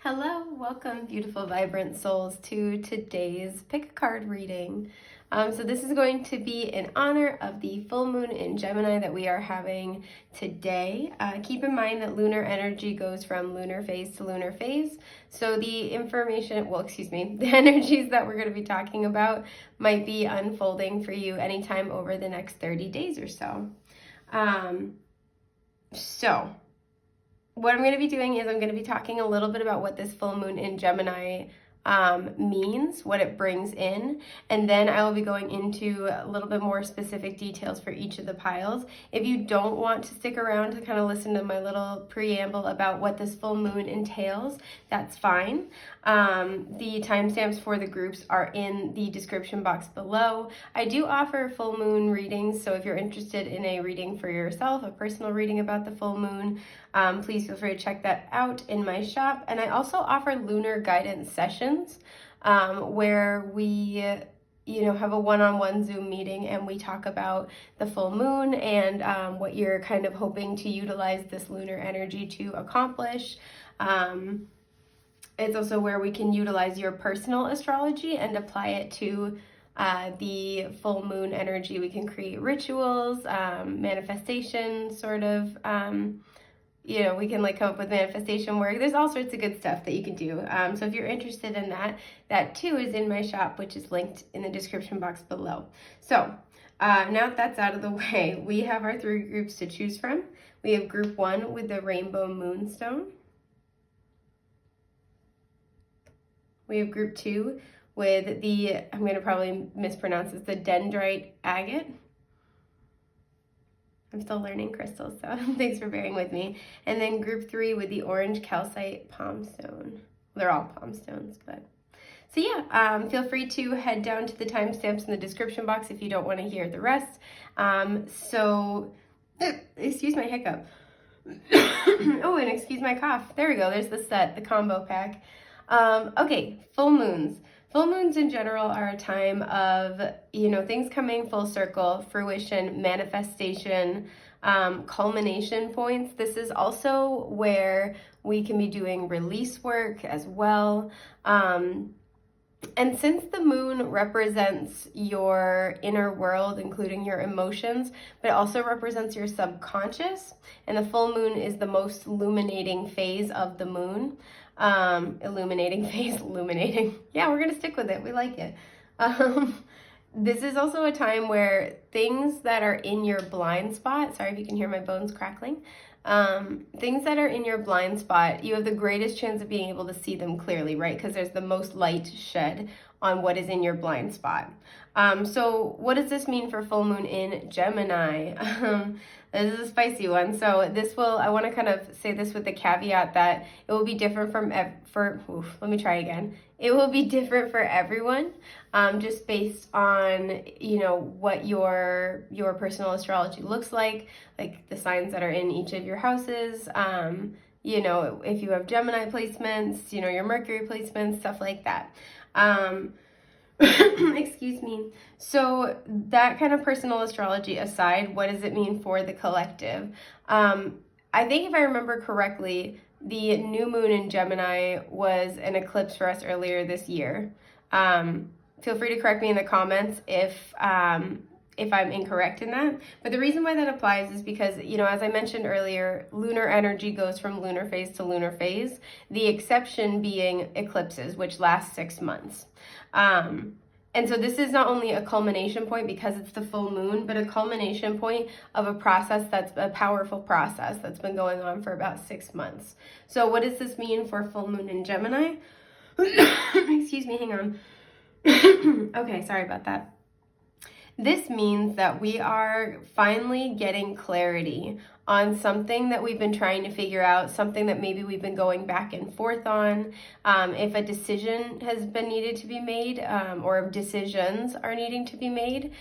Hello, welcome beautiful vibrant souls to today's pick a card reading. So this is going to be in honor of the full moon in Gemini that we are having today. Keep in mind that lunar energy goes from lunar phase to lunar phase. So the the energies that we're going to be talking about might be unfolding for you anytime over the next 30 days or so. What I'm going to be doing is I'm going to be talking a little bit about what this full moon in Gemini means, what it brings in, and then I will be going into a little bit more specific details for each of the piles. If you don't want to stick around to kind of listen to my little preamble about what this full moon entails, that's fine. The timestamps for the groups are in the description box below. I do offer full moon readings, so if you're interested in a reading for yourself, a personal reading about the full moon, please feel free to check that out in my shop. And I also offer lunar guidance sessions where we have a one-on-one Zoom meeting and we talk about the full moon and what you're kind of hoping to utilize this lunar energy to accomplish. It's also where we can utilize your personal astrology and apply it to the full moon energy. We can create rituals, manifestation sort of, we can come up with manifestation work. There's all sorts of good stuff that you can do. So if you're interested in that, that too is in my shop, which is linked in the description box below. So now that that's out of the way, we have our three groups to choose from. We have group 1 with the rainbow moonstone. We have group 2 with I'm going to probably mispronounce this, the dendrite agate. I'm still learning crystals, so thanks for bearing with me. And then group 3 with the orange calcite palm stone. They're all palm stones, but... So yeah, feel free to head down to the timestamps in the description box if you don't want to hear the rest. Excuse my hiccup. Oh, and excuse my cough. There we go, there's the set, the combo pack. Okay, full moons. Full moons in general are a time of, things coming full circle, fruition, manifestation, culmination points. This is also where we can be doing release work as well. And since the moon represents your inner world, including your emotions, but it also represents your subconscious, and the full moon is the most illuminating phase of the moon. Illuminating. Yeah, we're gonna stick with it. We like it. This is also a time where things that are in your blind spot, sorry if you can hear my bones crackling, things that are in your blind spot, you have the greatest chance of being able to see them clearly, right? Because there's the most light shed on what is in your blind spot. So what does this mean for full moon in Gemini? This is a spicy one. So I want to kind of say this with the caveat that it will be different It will be different for everyone, just based on, what your personal astrology looks like the signs that are in each of your houses, if you have Gemini placements, your Mercury placements, stuff like that. Excuse me. So that kind of personal astrology aside, what does it mean for the collective? I think if I remember correctly, the new moon in Gemini was an eclipse for us earlier this year. Feel free to correct me in the comments if I'm incorrect in that. But the reason why that applies is because, as I mentioned earlier, lunar energy goes from lunar phase to lunar phase, the exception being eclipses, which last 6 months. And so this is not only a culmination point because it's the full moon, but a culmination point of a process that's a powerful process that's been going on for about 6 months. So what does this mean for full moon in Gemini? Excuse me, hang on. Okay, sorry about that. This means that we are finally getting clarity on something that we've been trying to figure out, something that maybe we've been going back and forth on. If a decision has been needed to be made, or decisions are needing to be made,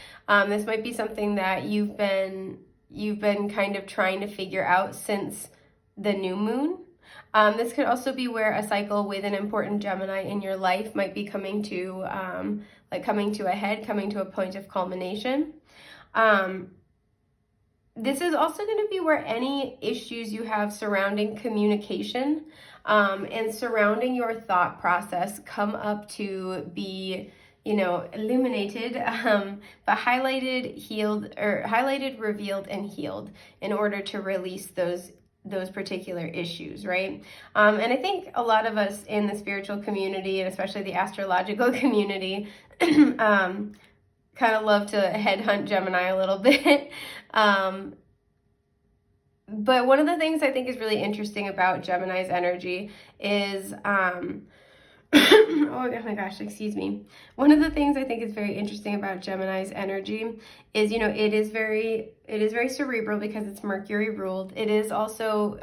this might be something that you've been kind of trying to figure out since the new moon. This could also be where a cycle with an important Gemini in your life might be coming to a head, coming to a point of culmination. this is also going to be where any issues you have surrounding communication and surrounding your thought process come up to be, illuminated, but highlighted, healed, or highlighted, revealed, and healed in order to release those particular issues, right? And I think a lot of us in the spiritual community, and especially the astrological community, kind of love to headhunt Gemini a little bit. But one of the things I think is really interesting about Gemini's energy is, oh my gosh, excuse me. One of the things I think is very interesting about Gemini's energy is, it is very cerebral because it's Mercury ruled. It is also,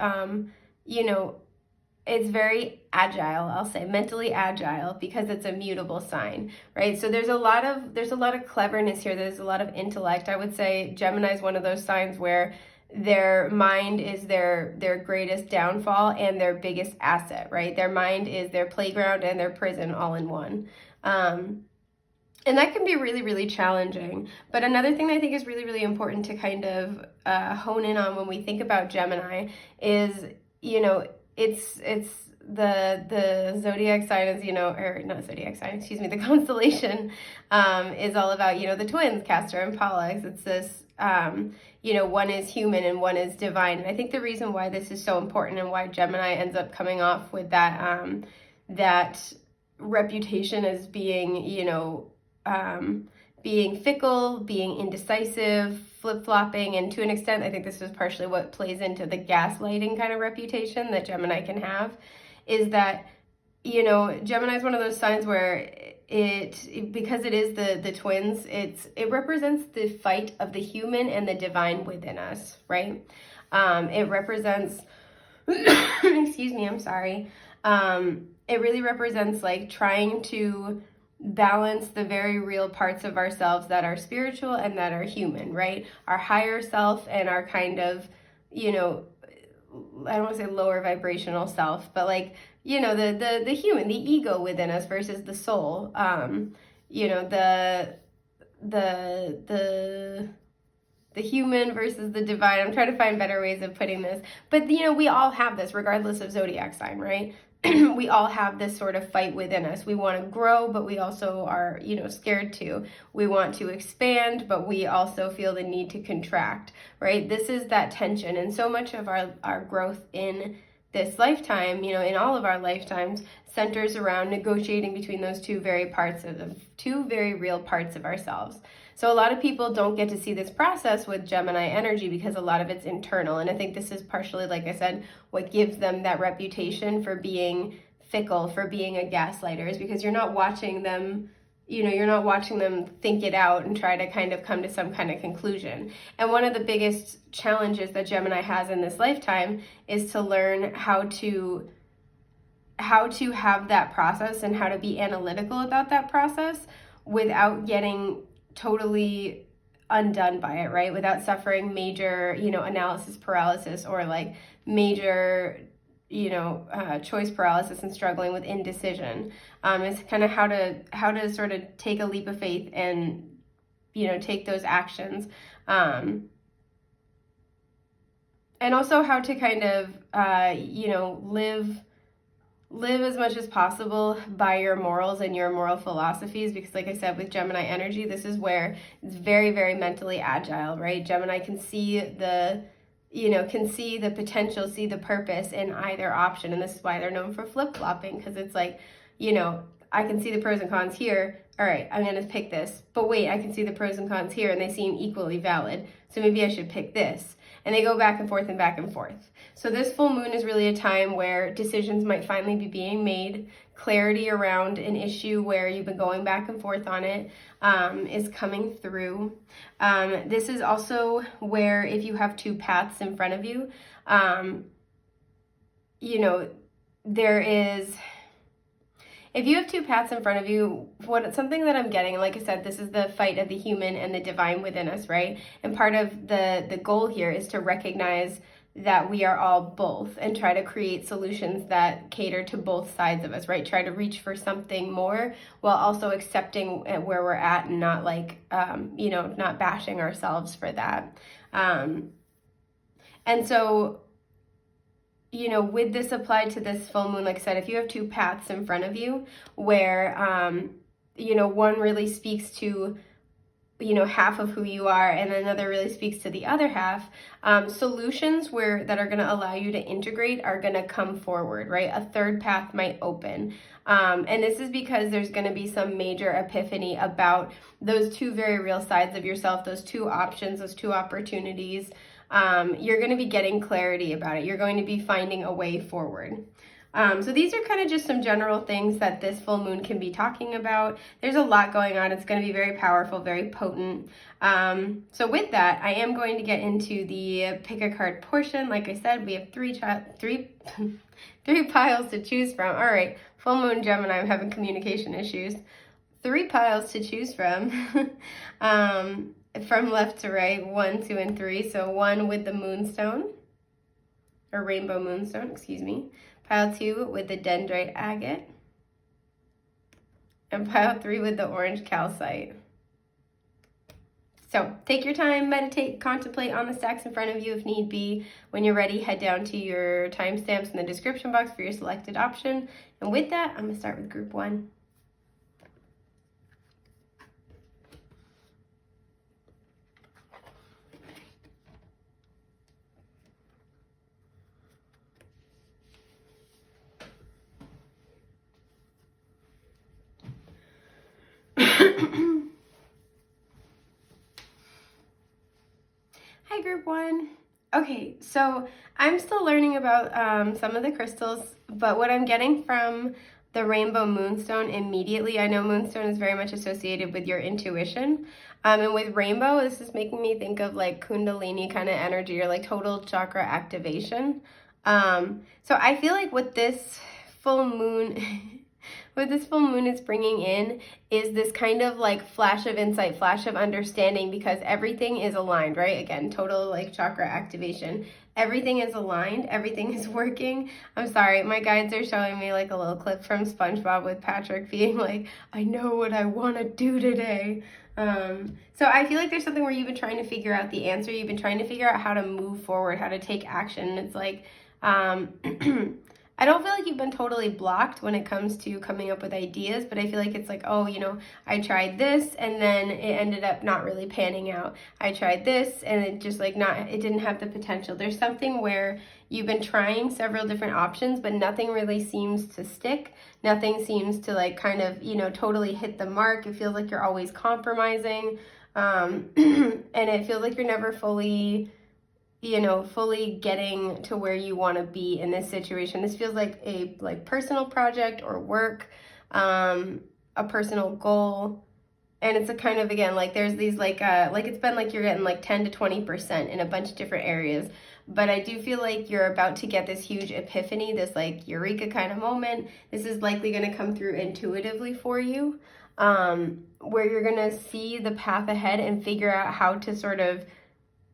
it's very agile, I'll say, mentally agile, because it's a mutable sign, right? So there's a lot of cleverness here. There's a lot of intellect. I would say Gemini is one of those signs where their mind is their greatest downfall and their biggest asset, right? Their mind is their playground and their prison all in one. And that can be really, really challenging. But another thing that I think is really, really important to kind of hone in on when we think about Gemini is, it's the zodiac sign is, or not zodiac sign, excuse me, the constellation is all about, the twins, Castor and Pollux. It's this, one is human and one is divine. And I think the reason why this is so important and why Gemini ends up coming off with that reputation as being, being fickle, being indecisive, flip-flopping, and to an extent, I think this is partially what plays into the gaslighting kind of reputation that Gemini can have, is that, Gemini is one of those signs where because it is the twins, it represents the fight of the human and the divine within us, right? It represents, excuse me, I'm sorry. It really represents like trying to balance the very real parts of ourselves that are spiritual and that are human, right? Our higher self and our kind of, I don't want to say lower vibrational self, but like, the human, the ego within us versus the soul, the human versus the divine. I'm trying to find better ways of putting this, but we all have this regardless of zodiac sign, right? We all have this sort of fight within us. We want to grow, but we also are, scared to. We want to expand, but we also feel the need to contract, right? This is that tension. And so much of our growth in this lifetime, in all of our lifetimes, centers around negotiating between those two very real parts of ourselves. So a lot of people don't get to see this process with Gemini energy because a lot of it's internal. And I think this is partially, like I said, what gives them that reputation for being fickle, for being a gaslighter, is because you're not watching them, think it out and try to kind of come to some kind of conclusion. And one of the biggest challenges that Gemini has in this lifetime is to learn how to have that process and how to be analytical about that process without getting totally undone by it, right? Without suffering major, analysis paralysis or like major, choice paralysis and struggling with indecision. It's kind of how to sort of take a leap of faith and, take those actions. And also how to kind of, live as much as possible by your morals and your moral philosophies, because like I said, with Gemini energy, this is where it's very, very mentally agile, right? Gemini can see the potential, see the purpose in either option. And this is why they're known for flip-flopping, because it's like, I can see the pros and cons here. All right, I'm going to pick this. But wait, I can see the pros and cons here and they seem equally valid. So maybe I should pick this. And they go back and forth and back and forth. So this full moon is really a time where decisions might finally be being made. Clarity around an issue where you've been going back and forth on it is coming through. This is also where if you have two paths in front of you, there is... If you have two paths in front of you, something that I'm getting, like I said, this is the fight of the human and the divine within us, right? And part of the goal here is to recognize that we are all both and try to create solutions that cater to both sides of us, right? Try to reach for something more while also accepting where we're at and not like, not bashing ourselves for that. And so, you know, with this applied to this full moon, like I said, if you have two paths in front of you where, you know, one really speaks to, you know, half of who you are, and another really speaks to the other half, solutions that are going to allow you to integrate are going to come forward, right? A third path might open. And this is because there's going to be some major epiphany about those two very real sides of yourself, those two options, those two opportunities. You're going to be getting clarity about it. You're going to be finding a way forward. So these are kind of just some general things that this full moon can be talking about. There's a lot going on. It's going to be very powerful, very potent. So with that, I am going to get into the pick a card portion. Like I said, we have three piles to choose from. All right, full moon Gemini, I'm having communication issues. 3 piles to choose from. From left to right, 1, 2, and 3. So 1 with the moonstone, or rainbow moonstone, excuse me. Pile 2 with the dendrite agate. And pile 3 with the orange calcite. So take your time, meditate, contemplate on the stacks in front of you if need be. When you're ready, head down to your timestamps in the description box for your selected option. And with that, I'm going to start with group 1. Hi, group 1. Okay, so I'm still learning about some of the crystals, but what I'm getting from the rainbow moonstone immediately, I know moonstone is very much associated with your intuition, and with rainbow, this is making me think of like kundalini kind of energy, or like total chakra activation. So I feel like what this full moon what this full moon is bringing in is this kind of like flash of insight, flash of understanding, because everything is aligned, right? Again, total like chakra activation. Everything is aligned, everything is working. I'm sorry, my guides are showing me like a little clip from SpongeBob with Patrick being like, I know what I want to do today. So I feel like there's something where you've been trying to figure out the answer. You've been trying to figure out how to move forward, how to take action. And it's like, I don't feel like you've been totally blocked when it comes to coming up with ideas, but I feel like it's like, oh, you know, I tried this and then it ended up not really panning out. I tried this and it just like it didn't have the potential. There's something where you've been trying several different options, but nothing really seems to stick. Nothing seems to like kind of, you know, totally hit the mark. It feels like you're always compromising. And it feels like you're never fully getting to where you want to be in this situation. This feels like a personal project or work, a personal goal. And it's a kind of, again, like there's these it's been like you're getting like 10 to 20% in a bunch of different areas. But I do feel like you're about to get this huge epiphany, this like eureka kind of moment. This is likely going to come through intuitively for you, where you're going to see the path ahead and figure out how to sort of,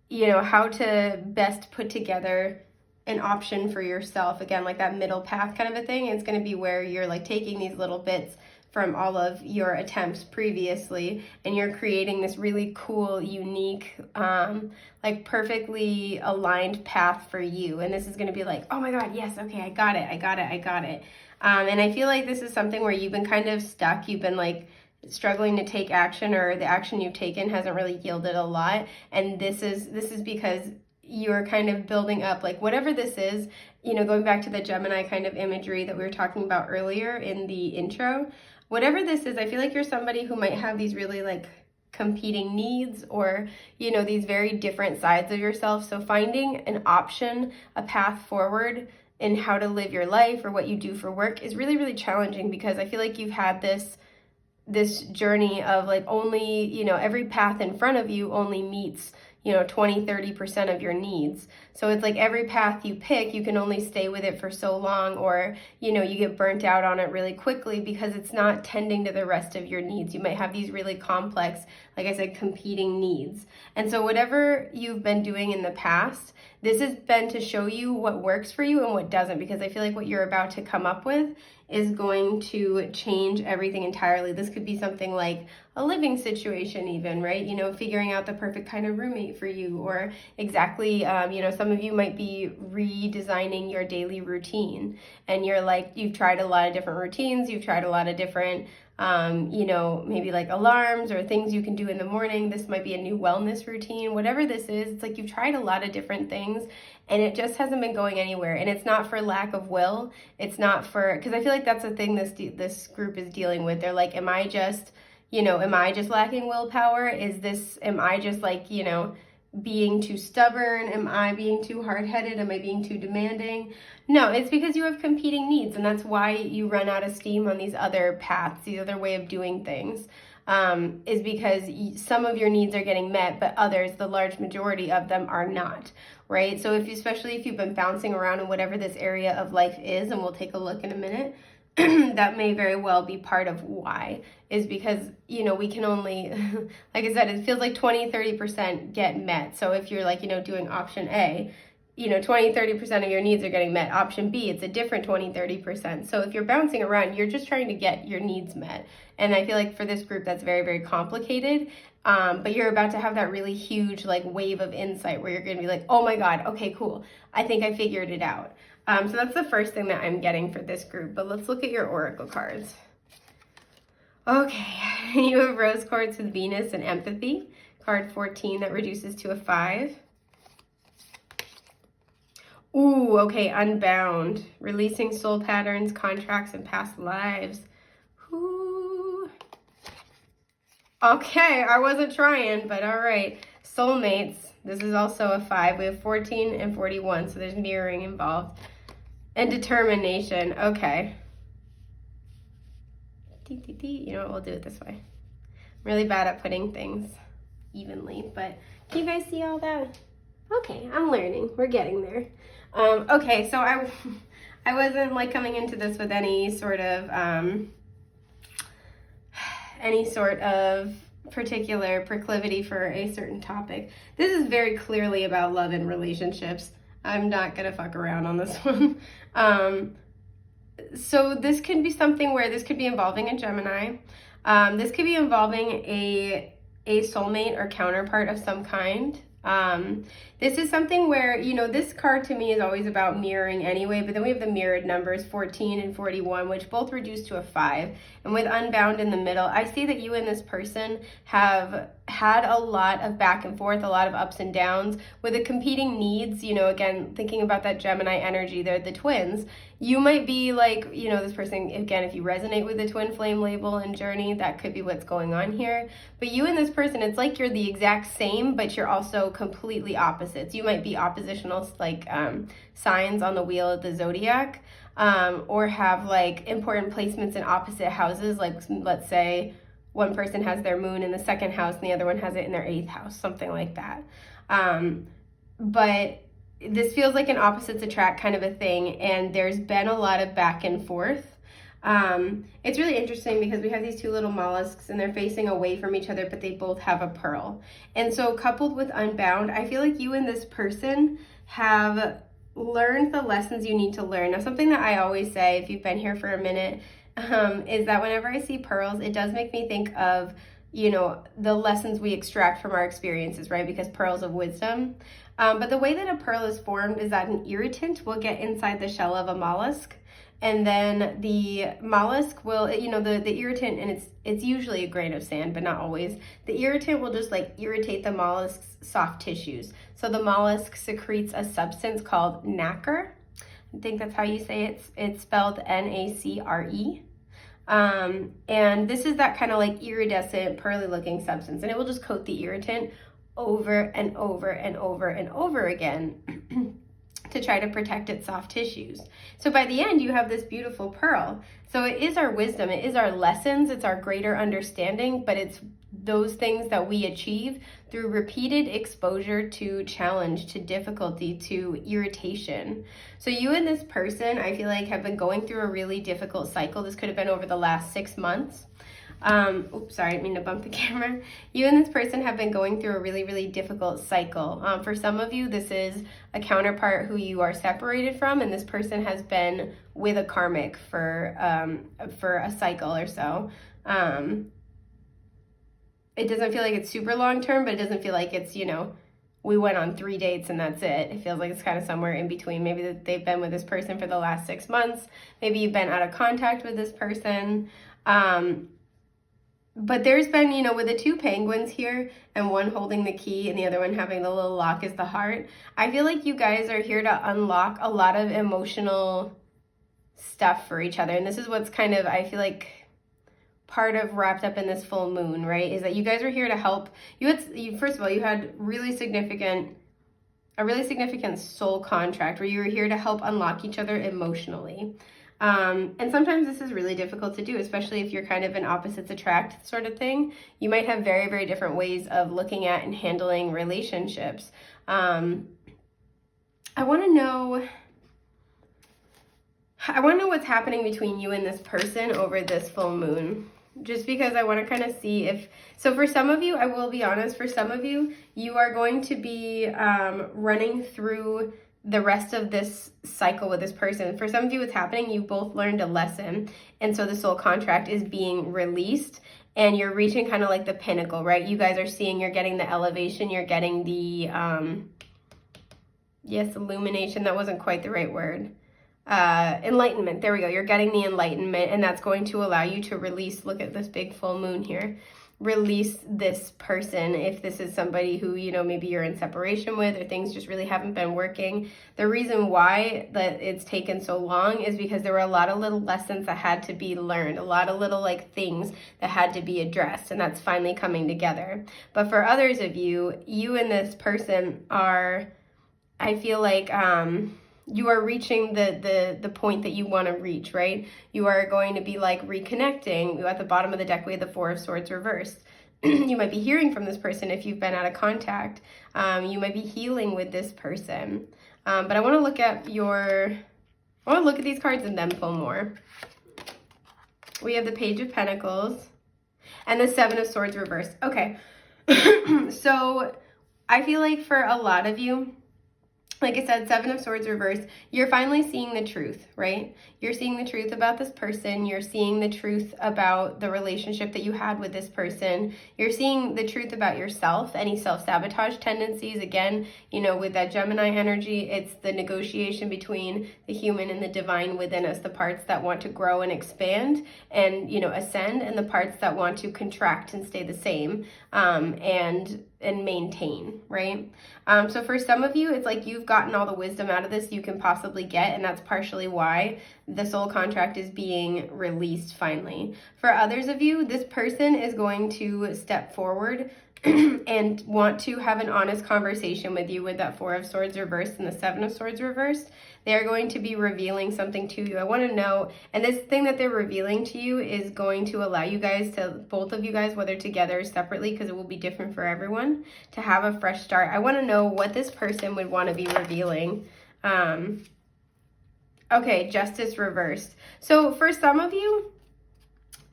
you know, how to best put together an option for yourself. Again, like that middle path kind of a thing. It's going to be where you're like taking these little bits from all of your attempts previously, and you're creating this really cool, unique, like perfectly aligned path for you. And this is going to be like, oh my God, yes, okay, I got it. And I feel like this is something where you've been kind of stuck. You've been like struggling to take action, or the action you've taken hasn't really yielded a lot. And this is because you're kind of building up, like whatever this is, you know, going back to the Gemini kind of imagery that we were talking about earlier in the intro, whatever this is, I feel like you're somebody who might have these really like competing needs, or, you know, these very different sides of yourself. So finding an option, a path forward in how to live your life or what you do for work is really, really challenging, because I feel like you've had this journey of like only, you know, every path in front of you only meets, you know, 20-30% of your needs. So it's like every path you pick, you can only stay with it for so long, or, you know, you get burnt out on it really quickly because it's not tending to the rest of your needs. You might have these really complex, like I said, competing needs. And so whatever you've been doing in the past, this has been to show you what works for you and what doesn't, because I feel like what you're about to come up with is going to change everything entirely. This could be something like a living situation even, right? You know, figuring out the perfect kind of roommate for you, or exactly, you know, some of you might be redesigning your daily routine, and you're like, you've tried a lot of different routines, you've tried a lot of different maybe like alarms or things you can do in the morning. This might be a new wellness routine, whatever this is. It's like you've tried a lot of different things and it just hasn't been going anywhere. And it's not for lack of will. It's not for, because I feel like that's the thing this group is dealing with. They're like, am I just lacking willpower? Am I just like, being too stubborn? Am I being too hard-headed? Am I being too demanding? No, it's because you have competing needs, and that's why you run out of steam on these other paths, the other way of doing things, is because some of your needs are getting met, but others, the large majority of them, are not, right? So especially if you've been bouncing around in whatever this area of life is, and we'll take a look in a minute, that may very well be part of why, is because, we can only, like I said, it feels like 20-30% get met. So if you're like, doing option A, 20-30% of your needs are getting met. Option B, it's a different 20-30%. So if you're bouncing around, you're just trying to get your needs met. And I feel like for this group, that's very, very complicated. But you're about to have that really huge like wave of insight where you're going to be like, oh my God, okay, cool. I think I figured it out. So that's the first thing that I'm getting for this group. But let's look at your oracle cards. Okay, you have rose quartz with Venus and empathy. Card 14 that reduces to a 5. Ooh, okay, unbound. Releasing soul patterns, contracts, and past lives. Ooh. Okay, I wasn't trying, but all right. Soulmates. This is also a 5. We have 14 and 41, so there's mirroring involved. And determination. Okay. You know what? We'll do it this way. I'm really bad at putting things evenly, but can you guys see all that? Okay, I'm learning. We're getting there. Okay, so I wasn't like coming into this with any sort of particular proclivity for a certain topic. This is very clearly about love and relationships. I'm not gonna fuck around on this one. So this could be something where this could be involving a Gemini. This could be involving a soulmate or counterpart of some kind. This is something where, this card to me is always about mirroring anyway, but then we have the mirrored numbers 14 and 41, which both reduce to a 5. And with unbound in the middle, I see that you and this person have had a lot of back and forth, a lot of ups and downs with the competing needs. Again, thinking about that Gemini energy, they're the twins. You might be like, this person, again, if you resonate with the twin flame label and journey, that could be what's going on here. But you and this person, it's like you're the exact same, but you're also completely opposites. You might be oppositional, like signs on the wheel of the zodiac, or have like important placements in opposite houses. Like, let's say one person has their moon in the 2nd house and the other one has it in their 8th house, something like that. But this feels like an opposites attract kind of a thing, and there's been a lot of back and forth. It's really interesting because we have these two little mollusks and they're facing away from each other, but they both have a pearl. And so coupled with unbound, I feel like you and this person have learned the lessons you need to learn. Now, something that I always say, if you've been here for a minute, is that whenever I see pearls, it does make me think of, the lessons we extract from our experiences, right? Because pearls of wisdom. But the way that a pearl is formed is that an irritant will get inside the shell of a mollusk. And then the mollusk will, the irritant, and it's usually a grain of sand, but not always. The irritant will just like irritate the mollusk's soft tissues. So the mollusk secretes a substance called nacre. I think that's how you say it. It's spelled N-A-C-R-E. And this is that kind of like iridescent, pearly looking substance. And it will just coat the irritant over and over and over and over again to try to protect its soft tissues. So by the end, you have this beautiful pearl. So it is our wisdom, it is our lessons, it's our greater understanding, but it's those things that we achieve through repeated exposure to challenge, to difficulty, to irritation. So you and this person, I feel like, have been going through a really difficult cycle. This could have been over the last 6 months. Oops, sorry, I didn't mean to bump the camera. You and this person have been going through a really, really difficult cycle. For some of you, this is a counterpart who you are separated from, and this person has been with a karmic for a cycle or so. It doesn't feel like it's super long term, but it doesn't feel like it's, we went on 3 dates and that's it. It feels like it's kind of somewhere in between. Maybe that they've been with this person for the last 6 months. Maybe you've been out of contact with this person. But there's been, you know, with the 2 penguins here and one holding the key and the other one having the little lock is the heart. I feel like you guys are here to unlock a lot of emotional stuff for each other. And this is what's kind of, I feel like, part of wrapped up in this full moon, right? Is that you guys are here to help. First of all, you had a really significant soul contract where you were here to help unlock each other emotionally. And sometimes this is really difficult to do, especially if you're kind of an opposites attract sort of thing. You might have very, very different ways of looking at and handling relationships. I want to know what's happening between you and this person over this full moon. Just because I want to kind of see if, so for some of you, I will be honest, for some of you, you are going to be running through the rest of this cycle with this person. For some of you, what's happening, you both learned a lesson, and so the soul contract is being released, and you're reaching kind of like the pinnacle, right? You guys are seeing, you're getting the elevation, you're getting the, illumination, that wasn't quite the right word. Enlightenment, there we go. You're getting the enlightenment, and that's going to allow you to release, look at this big full moon here, release this person. If this is somebody who, you know, maybe you're in separation with, or things just really haven't been working. The reason why that it's taken so long is because there were a lot of little lessons that had to be learned, a lot of little like things that had to be addressed, and that's finally coming together. But for others of you, you and this person are, I feel like, you are reaching the point that you want to reach, right? You are going to be like reconnecting. At the bottom of the deck, we have the 4 of Swords reversed. You might be hearing from this person if you've been out of contact. You might be healing with this person. But I want to look at these cards and then pull more. We have the Page of Pentacles and the 7 of Swords reversed. Okay. So I feel like for a lot of you, like I said, 7 of Swords reversed, you're finally seeing the truth, right? You're seeing the truth about this person. You're seeing the truth about the relationship that you had with this person. You're seeing the truth about yourself, any self-sabotage tendencies. Again, you know, with that Gemini energy, it's the negotiation between the human and the divine within us, the parts that want to grow and expand and, you know, ascend, and the parts that want to contract and stay the same, and maintain, right? So for some of you, it's like you've gotten all the wisdom out of this you can possibly get, and that's partially why the soul contract is being released finally. For others of you, this person is going to step forward and want to have an honest conversation with you with that 4 of Swords reversed and the 7 of Swords reversed. They're going to be revealing something to you. I want to know, and this thing that they're revealing to you is going to allow you guys to, both of you guys, whether together or separately, because it will be different for everyone, to have a fresh start. I want to know what this person would want to be revealing. Okay, Justice reversed. So for some of you,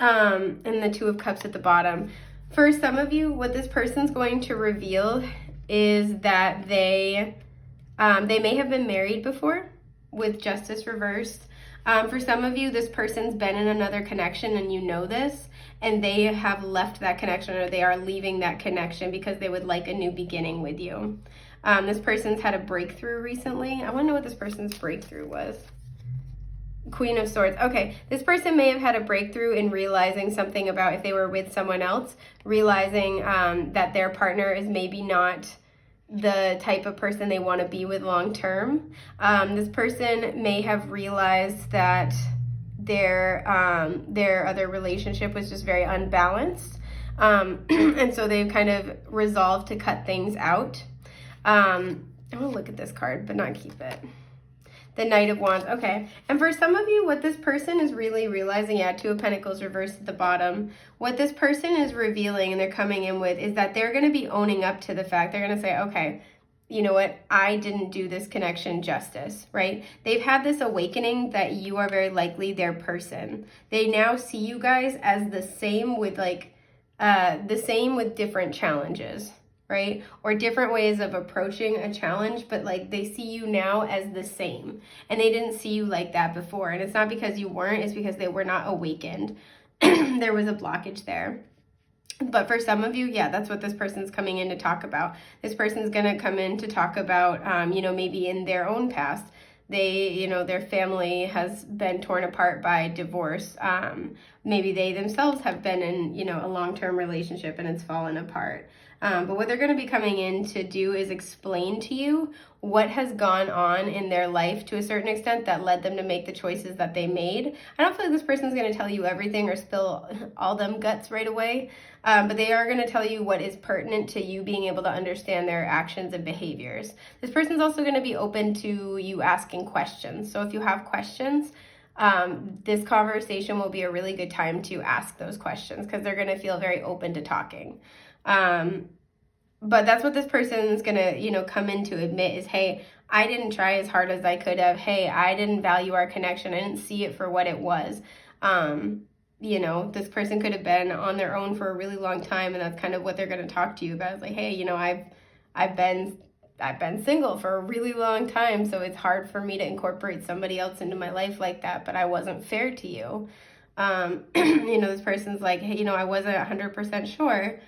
and the 2 of Cups at the bottom, for some of you, what this person's going to reveal is that they may have been married before with Justice reversed. For some of you, this person's been in another connection and you know this, and they have left that connection, or they are leaving that connection because they would like a new beginning with you. This person's had a breakthrough recently. I want to know what this person's breakthrough was. Queen of Swords. Okay, this person may have had a breakthrough in realizing something about if they were with someone else, realizing that their partner is maybe not the type of person they want to be with long term. This person may have realized that their other relationship was just very unbalanced, and so they've kind of resolved to cut things out. I want to look at this card, but not keep it. The Knight of Wands. Okay. And for some of you, what this person is really realizing, 2 of Pentacles reversed at the bottom, what this person is revealing and they're coming in with is that they're going to be owning up to the fact. They're going to say, okay, you know what? I didn't do this connection justice, right? They've had this awakening that you are very likely their person. They now see you guys as the same with different challenges, right? Or different ways of approaching a challenge, but like they see you now as the same. And they didn't see you like that before. And it's not because you weren't, it's because they were not awakened. There was a blockage there. But for some of you, yeah, that's what this person's coming in to talk about. This person's going to come in to talk about, you know, maybe in their own past, they, you know, their family has been torn apart by divorce. Maybe they themselves have been in, you know, a long-term relationship and it's fallen apart. But what they're going to be coming in to do is explain to you what has gone on in their life to a certain extent that led them to make the choices that they made. I don't feel like this person's going to tell you everything or spill all them guts right away, but they are going to tell you what is pertinent to you being able to understand their actions and behaviors. This person's also going to be open to you asking questions. So if you have questions, this conversation will be a really good time to ask those questions because they're going to feel very open to talking. But that's what this person is going to, you know, come in to admit is, hey, I didn't try as hard as I could have. Hey, I didn't value our connection. I didn't see it for what it was. You know, this person could have been on their own for a really long time, and that's kind of what they're going to talk to you about. It's like, hey, you know, I've been single for a really long time, so it's hard for me to incorporate somebody else into my life like that, but I wasn't fair to you. You know, this person's like, hey, you know, I wasn't 100% sure.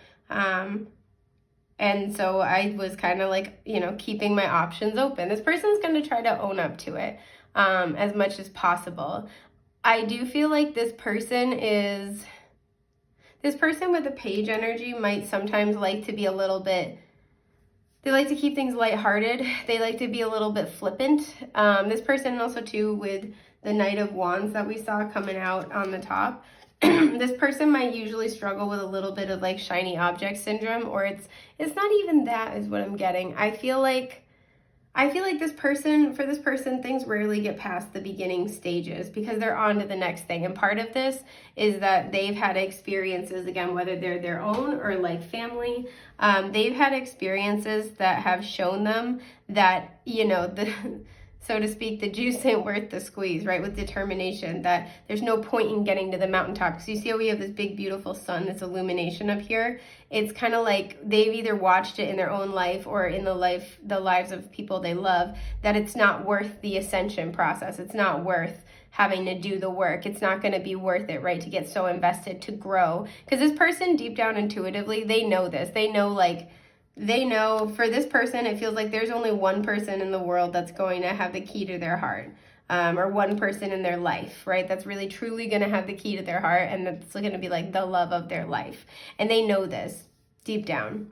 And so I was kind of like, you know, keeping my options open. This person's going to try to own up to it as much as possible. I do feel like this person with the page energy might sometimes like to be a little bit, they like to keep things lighthearted. They like to be a little bit flippant. This person also too with the Knight of Wands that we saw coming out on the top. This person might usually struggle with a little bit of like shiny object syndrome, or it's not even that is what I'm getting. I feel like this person, things rarely get past the beginning stages because they're on to the next thing. And part of this is that they've had experiences, again, whether they're their own or like family, they've had experiences that have shown them that, you know, so to speak, the juice ain't worth the squeeze, right? With determination, that there's no point in getting to the mountaintop. Because you see how we have this big, beautiful sun, this illumination up here? It's kind of like they've either watched it in their own life or in the lives of people they love, that it's not worth the ascension process. It's not worth having to do the work. It's not going to be worth it, right? To get so invested, to grow. Because this person, deep down intuitively, they know this. They know for this person, it feels like there's only one person in the world that's going to have the key to their heart, or one person in their life, right? That's really truly going to have the key to their heart, and that's going to be like the love of their life. And they know this deep down.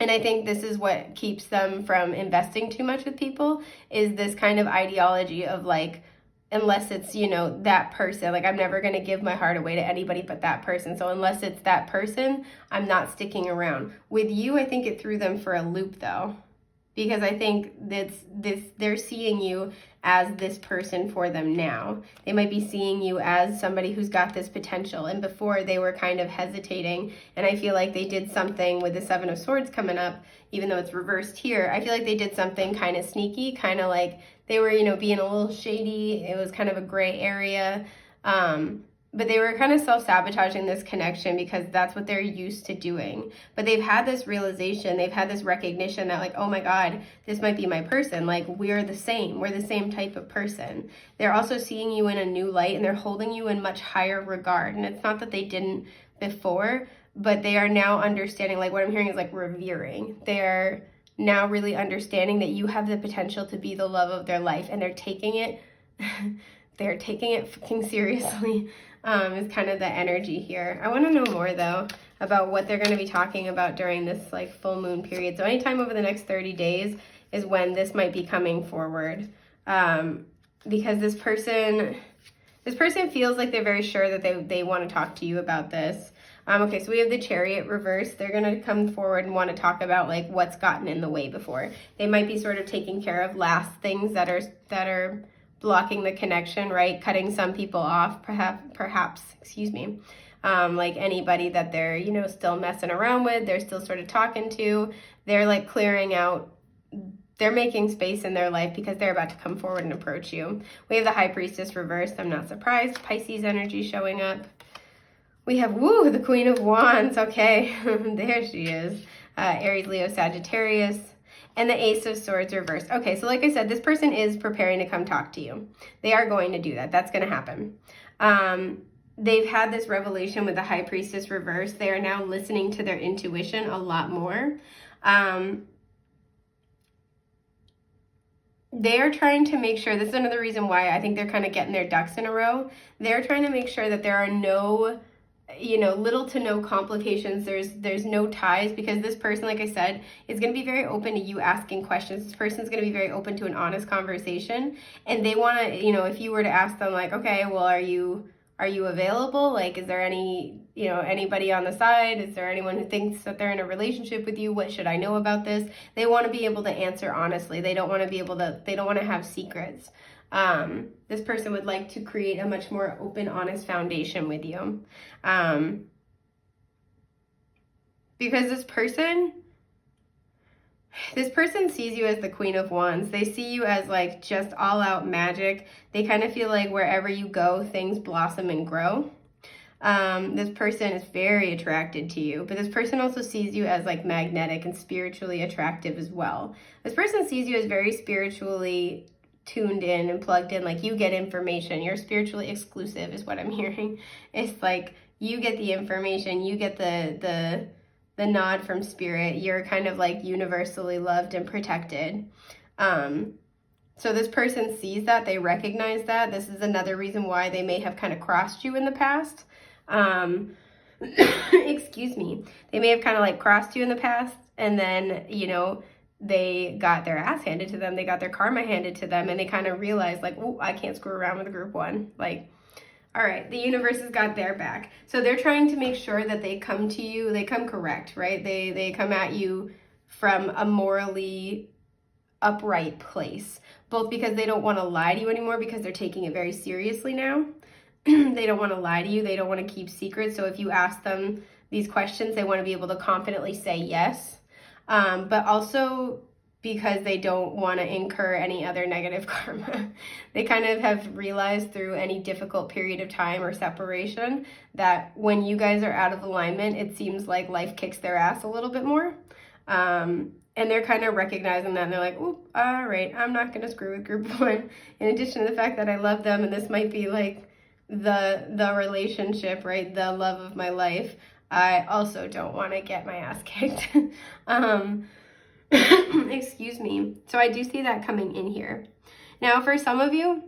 And I think this is what keeps them from investing too much with people, is this kind of ideology of like, unless it's, you know, that person, like I'm never going to give my heart away to anybody but that person. So unless it's that person, I'm not sticking around. With you, I think it threw them for a loop though, because I think they're seeing you as this person for them now. They might be seeing you as somebody who's got this potential. And before they were kind of hesitating. And I feel like they did something with the Seven of Swords coming up, even though it's reversed here. I feel like they did something kind of sneaky, kind of like they were, you know, being a little shady. It was kind of a gray area. But they were kind of self-sabotaging this connection because that's what they're used to doing. But they've had this realization, they've had this recognition that like, oh my God, this might be my person. Like we're the same type of person. They're also seeing you in a new light and they're holding you in much higher regard. And it's not that they didn't before, but they are now understanding, like what I'm hearing is like revering. They're now really understanding that you have the potential to be the love of their life, and they're taking it fucking seriously. Is kind of the energy here. I want to know more though about what they're going to be talking about during this like full moon period. So anytime over the next 30 days is when this might be coming forward, because this person feels like they're very sure that they want to talk to you about this. Okay, so we have the Chariot reversed. They're going to come forward and want to talk about like what's gotten in the way before. They might be sort of taking care of last things that are blocking the connection, right? Cutting some people off, perhaps, like anybody that they're, you know, still messing around with, they're still sort of talking to, they're like clearing out, they're making space in their life because they're about to come forward and approach you. We have the High Priestess reversed. I'm not surprised. Pisces energy showing up. We have, the Queen of Wands. Okay, there she is. Aries, Leo, Sagittarius. And the Ace of Swords reversed. Okay, so like I said, this person is preparing to come talk to you. They are going to do that. That's going to happen. they've had this revelation with the High Priestess reverse. They are now listening to their intuition a lot more. They're trying to make sure, this is another reason why I think they're kind of getting their ducks in a row. They're trying to make sure that there are no, you know, little to no complications. There's no ties, because this person, like I said, is going to be very open to you asking questions. This person's going to be very open to an honest conversation, and they want to, you know, if you were to ask them like, okay, well, are you available? Like, is there any, you know, anybody on the side? Is there anyone who thinks that they're in a relationship with you? What should I know about this? They want to be able to answer honestly. They don't want to be able to, they don't want to have secrets. This person would like to create a much more open, honest foundation with you. Because this person sees you as the Queen of Wands. They see you as like just all out magic. They kind of feel like wherever you go, things blossom and grow. This person is very attracted to you, but this person also sees you as like magnetic and spiritually attractive as well. This person sees you as very spiritually tuned in and plugged in, like you get information. You're spiritually exclusive is what I'm hearing. It's like you get the information, you get the nod from spirit. You're kind of like universally loved and protected. So this person sees that, they recognize that. This is another reason why they may have kind of crossed you in the past. Excuse me. They may have kind of like crossed you in the past, and then, you know, they got their ass handed to them. They got their karma handed to them, and they kind of realized like, oh, I can't screw around with a group one. Like, all right, the universe has got their back. So they're trying to make sure that they come to you, they come correct, right? They come at you from a morally upright place, both because they don't want to lie to you anymore, because they're taking it very seriously now. They don't want to lie to you. They don't want to keep secrets. So if you ask them these questions, they want to be able to confidently say yes. But also because they don't want to incur any other negative karma. They kind of have realized through any difficult period of time or separation that when you guys are out of alignment, it seems like life kicks their ass a little bit more. And they're kind of recognizing that, and they're like, oh, all right, I'm not going to screw with group one. In addition to the fact that I love them, and this might be like the relationship, right? The love of my life. I also don't want to get my ass kicked. Excuse me. So I do see that coming in here. Now, for some of you,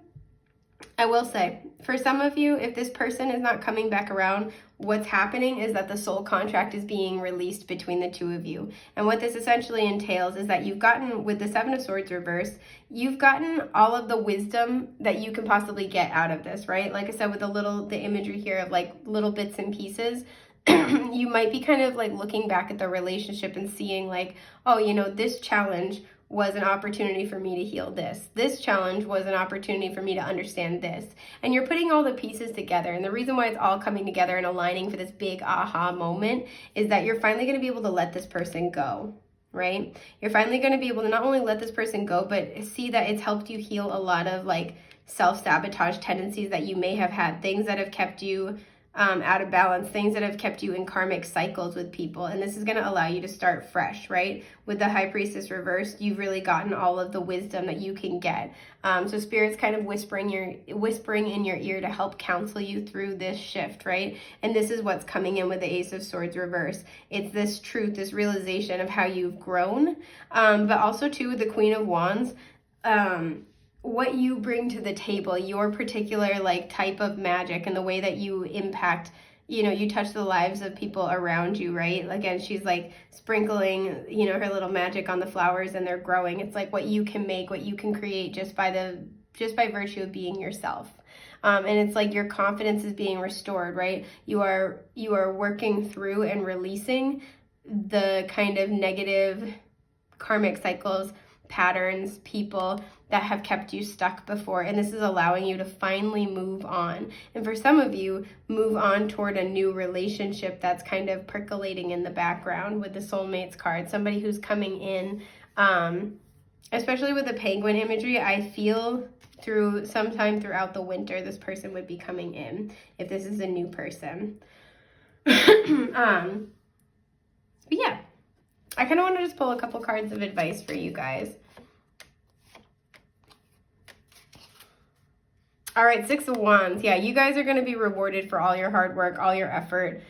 I will say, for some of you, if this person is not coming back around, what's happening is that the soul contract is being released between the two of you. And what this essentially entails is that you've gotten, with the Seven of Swords reverse, you've gotten all of the wisdom that you can possibly get out of this, right? Like I said, with the imagery here of like little bits and pieces, you might be kind of like looking back at the relationship and seeing like, oh, you know, this challenge was an opportunity for me to heal this. This challenge was an opportunity for me to understand this. And you're putting all the pieces together. And the reason why it's all coming together and aligning for this big aha moment is that you're finally going to be able to let this person go, right? You're finally going to be able to not only let this person go, but see that it's helped you heal a lot of like self-sabotage tendencies that you may have had, things that have kept you out of balance, things that have kept you in karmic cycles with people. And this is going to allow you to start fresh, right? With the High Priestess reversed, you've really gotten all of the wisdom that you can get. So Spirit's kind of whispering in your ear to help counsel you through this shift, right? And this is what's coming in with the Ace of Swords reverse. It's this truth, this realization of how you've grown, but also too with the Queen of Wands, what you bring to the table, your particular like type of magic and the way that you impact, you know, you touch the lives of people around you, right? Again, she's like sprinkling, you know, her little magic on the flowers and they're growing. It's like what you can make, what you can create just by virtue of being yourself. And it's like your confidence is being restored, right? You are working through and releasing the kind of negative karmic cycles, patterns, people that have kept you stuck before, and this is allowing you to finally move on. And for some of you, move on toward a new relationship that's kind of percolating in the background with the soulmates card, somebody who's coming in, especially with the penguin imagery. I feel sometime throughout the winter this person would be coming in if this is a new person. But yeah, I kind of want to just pull a couple cards of advice for you guys. All right, Six of Wands. Yeah, you guys are going to be rewarded for all your hard work, all your effort.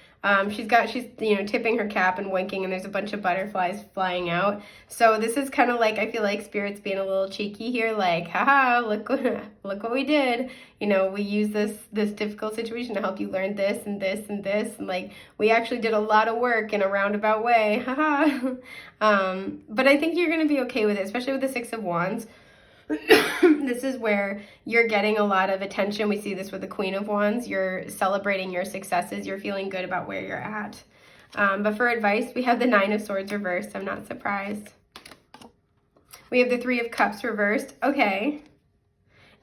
She's tipping her cap and winking, and there's a bunch of butterflies flying out. So this is kind of like, I feel like Spirit's being a little cheeky here, like, haha, look what we did. You know, we use this difficult situation to help you learn this and this and this, and like we actually did a lot of work in a roundabout way, haha. But I think you're going to be okay with it, especially with the Six of Wands. This is where you're getting a lot of attention. We see this with the Queen of Wands. You're celebrating your successes. You're feeling good about where you're at. But for advice, we have the Nine of Swords reversed. I'm not surprised. We have the Three of Cups reversed. Okay.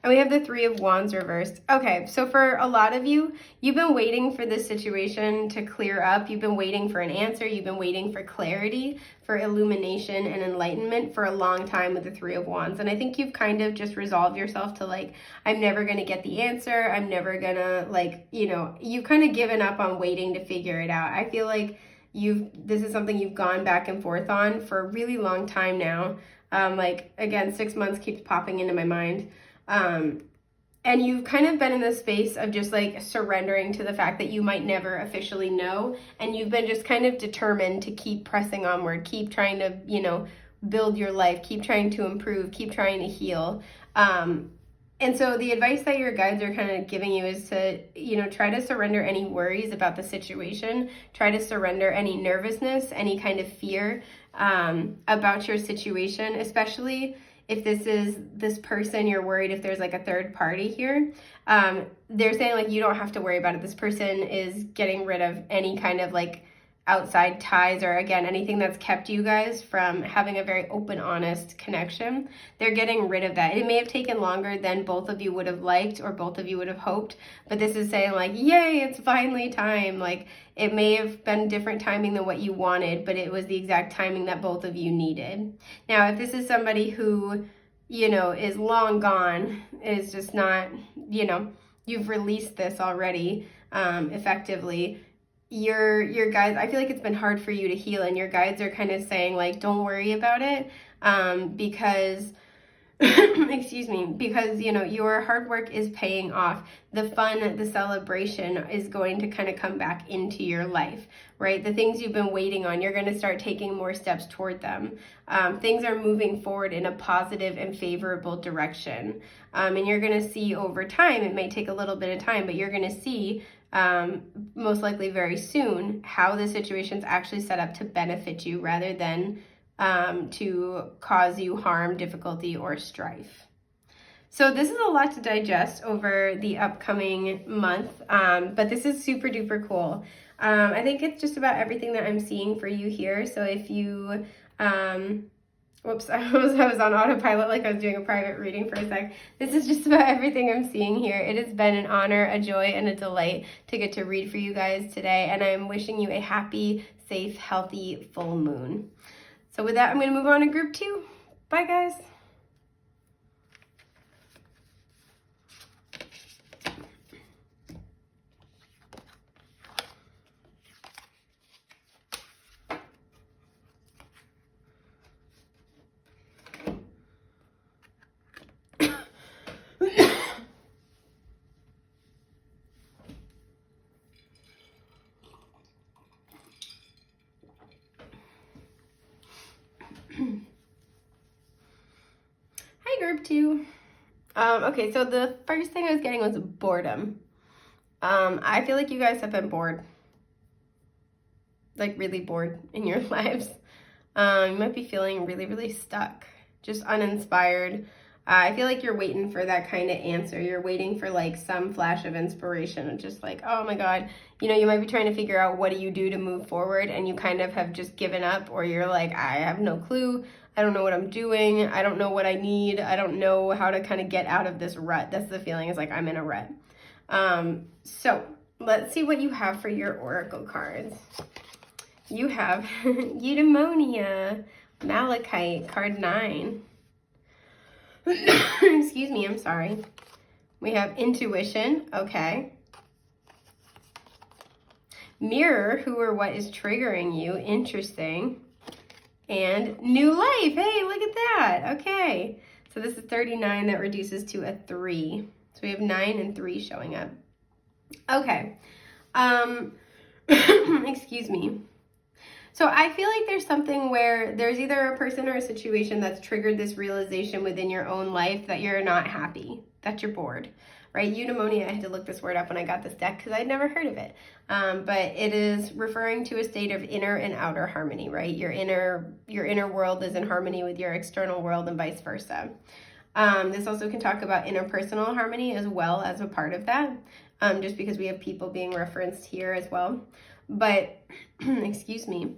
And we have the Three of Wands reversed. Okay, so for a lot of you, you've been waiting for this situation to clear up. You've been waiting for an answer. You've been waiting for clarity, for illumination and enlightenment for a long time with the Three of Wands. And I think you've kind of just resolved yourself to like, I'm never going to get the answer. I'm never going to like, you know, you've kind of given up on waiting to figure it out. I feel like this is something you've gone back and forth on for a really long time now. Like, again, 6 months keeps popping into my mind. And you've kind of been in this space of just like surrendering to the fact that you might never officially know. And you've been just kind of determined to keep pressing onward, keep trying to, you know, build your life, keep trying to improve, keep trying to heal. And so the advice that your guides are kind of giving you is to, you know, try to surrender any worries about the situation, try to surrender any nervousness, any kind of fear, about your situation, especially if this is this person, you're worried if there's like a third party here. They're saying like you don't have to worry about it. This person is getting rid of any kind of like outside ties or again anything that's kept you guys from having a very open, honest connection. They're getting rid of that. It may have taken longer than both of you would have liked or both of you would have hoped, but this is saying like, yay, it's finally time. Like it may have been different timing than what you wanted, but it was the exact timing that both of you needed. Now, if this is somebody who, you know, is long gone, is just not, you know, you've released this already, effectively, your guides, I feel like it's been hard for you to heal, and your guides are kind of saying like, don't worry about it, because excuse me, because, you know, your hard work is paying off. The fun, the celebration is going to kind of come back into your life, right? The things you've been waiting on, you're going to start taking more steps toward them. Things are moving forward in a positive and favorable direction. And you're going to see over time, it may take a little bit of time, but you're going to see most likely very soon how the situation's actually set up to benefit you rather than to cause you harm, difficulty, or strife. So this is a lot to digest over the upcoming month, but this is super duper cool. I think it's just about everything that I'm seeing for you here. So if you, whoops, I was on autopilot like I was doing a private reading for a sec. This is just about everything I'm seeing here. It has been an honor, a joy, and a delight to get to read for you guys today, and I'm wishing you a happy, safe, healthy full moon. So with that, I'm going to move on to group 2. Bye, guys. Hi, group 2. Okay, so the first thing I was getting was boredom. I feel like you guys have been bored. Like really bored in your lives. You might be feeling really, really stuck, just uninspired. I feel like you're waiting for that kind of answer. You're waiting for like some flash of inspiration and just like, oh my God, you know, you might be trying to figure out what do you do to move forward, and you kind of have just given up, or you're like, I have no clue. I don't know what I'm doing. I don't know what I need. I don't know how to kind of get out of this rut. That's the feeling, is like I'm in a rut. So let's see what you have for your oracle cards. You have Eudaimonia, Malachite, card 9. Excuse me, I'm sorry. We have intuition, okay. Mirror, who or what is triggering you, interesting. And new life, hey, look at that, okay. So this is 39, that reduces to a 3. So we have 9 and 3 showing up. Okay. Excuse me. So I feel like there's something where there's either a person or a situation that's triggered this realization within your own life that you're not happy, that you're bored, right? Eudaimonia, I had to look this word up when I got this deck because I'd never heard of it. But it is referring to a state of inner and outer harmony, right? Your inner world is in harmony with your external world and vice versa. This also can talk about interpersonal harmony as well as a part of that, just because we have people being referenced here as well. But, excuse me,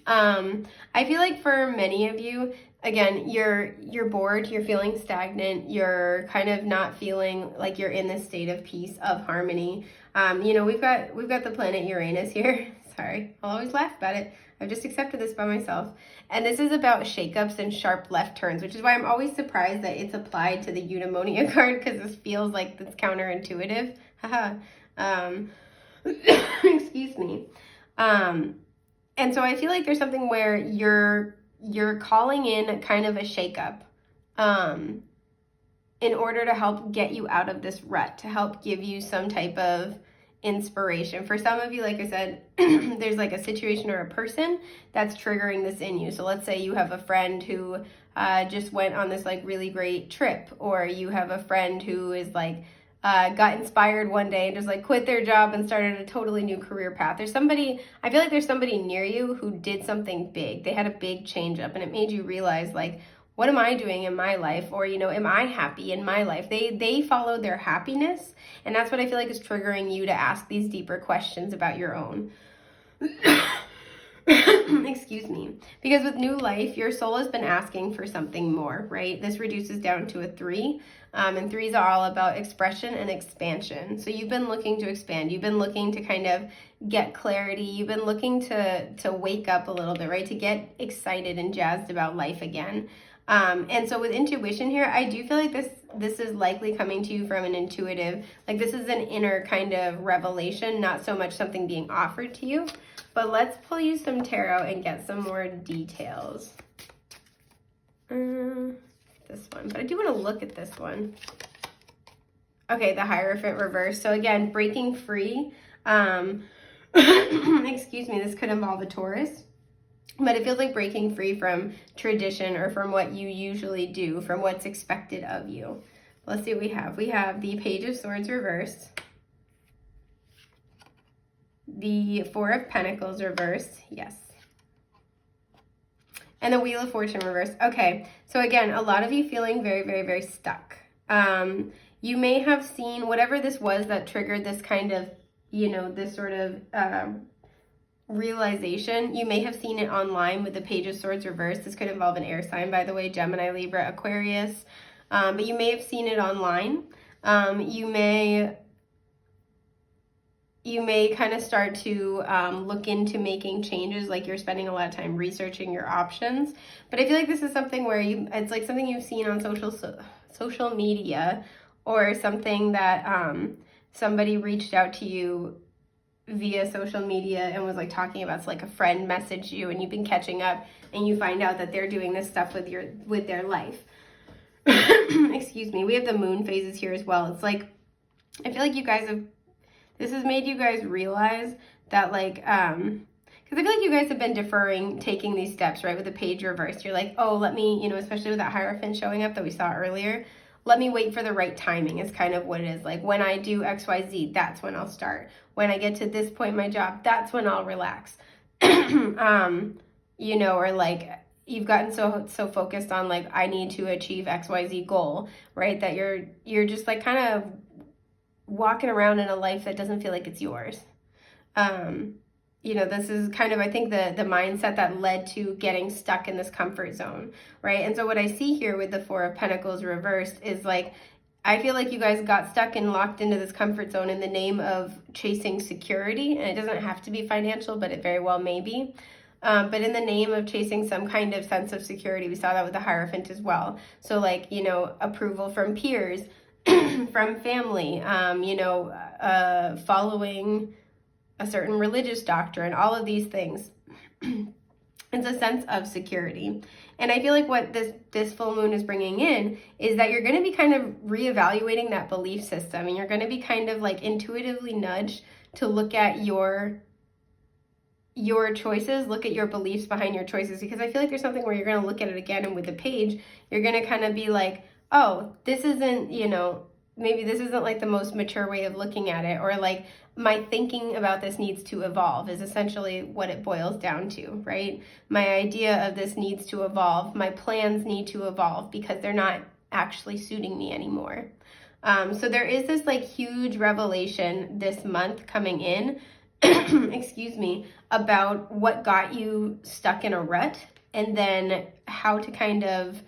I feel like for many of you, again, you're bored, you're feeling stagnant, you're kind of not feeling like you're in this state of peace, of harmony. We've got the planet Uranus here. Sorry, I'll always laugh about it. I've just accepted this by myself. And this is about shakeups and sharp left turns, which is why I'm always surprised that it's applied to the Eudaimonia card, because this feels like it's counterintuitive. Haha. Excuse me. And so I feel like there's something where you're calling in kind of a shakeup in order to help get you out of this rut, to help give you some type of inspiration. For some of you, like I said, there's like a situation or a person that's triggering this in you. So let's say you have a friend who just went on this like really great trip, or you have a friend who is like got inspired one day and just like quit their job and started a totally new career path. There's somebody, I feel like there's somebody near you who did something big. They had a big change up and it made you realize like, what am I doing in my life? Or, am I happy in my life? They followed their happiness. And that's what I feel like is triggering you to ask these deeper questions about your own. Excuse me. Because with new life, your soul has been asking for something more, right? This reduces down to a 3. And 3s are all about expression and expansion. So you've been looking to expand. You've been looking to kind of get clarity. You've been looking to wake up a little bit, right? To get excited and jazzed about life again. And so with intuition here, I do feel like this is likely coming to you from an intuitive, like this is an inner kind of revelation, not so much something being offered to you. But let's pull you some tarot and get some more details. This one, but I do want to look at this one. Okay, the Hierophant reverse. So again, breaking free. Excuse me, this could involve a Taurus. But it feels like breaking free from tradition or from what you usually do, from what's expected of you. Let's see what we have. We have the Page of Swords reversed, the 4 of Pentacles reversed, yes, and the Wheel of Fortune reversed. Okay, so again, a lot of you feeling very, very, very stuck. You may have seen whatever this was that triggered this kind of, this sort of realization. You may have seen it online with the Page of Swords reversed. This could involve an air sign, by the way, Gemini, Libra, Aquarius. But you may have seen it online. You may kind of start to look into making changes, like you're spending a lot of time researching your options. But I feel like this is something where it's like something you've seen on social media, or something that somebody reached out to you via social media and was like talking about. It's like a friend messaged you and you've been catching up and you find out that they're doing this stuff with their life. Excuse me. We have the moon phases here as well. It's like, I feel like this has made you guys realize that like, because I feel like you guys have been deferring taking these steps, right? With the Page reversed, you're like, oh, let me, especially with that Hierophant showing up that we saw earlier, let me wait for the right timing is kind of what it is. Like when I do XYZ, that's when I'll start. When I get to this point in my job, that's when I'll relax. Or like you've gotten so focused on like, I need to achieve XYZ goal, right? That you're just like kind of walking around in a life that doesn't feel like it's yours. This is kind of, I think, the mindset that led to getting stuck in this comfort zone, right? And so what I see here with the 4 of Pentacles reversed is like, I feel like you guys got stuck and locked into this comfort zone in the name of chasing security. And it doesn't have to be financial, but it very well may be. But in the name of chasing some kind of sense of security, we saw that with the Hierophant as well. So like, approval from peers, from family, following a certain religious doctrine, all of these things. And It's a sense of security. And I feel like what this full moon is bringing in is that you're going to be kind of reevaluating that belief system, and you're going to be kind of like intuitively nudged to look at your choices, look at your beliefs behind your choices, because I feel like there's something where you're going to look at it again, and with the page, you're going to kind of be like, oh, this isn't, maybe this isn't like the most mature way of looking at it, or like my thinking about this needs to evolve is essentially what it boils down to, right? My idea of this needs to evolve. My plans need to evolve because they're not actually suiting me anymore. So there is this like huge revelation this month coming in, excuse me, about what got you stuck in a rut, and then how to kind of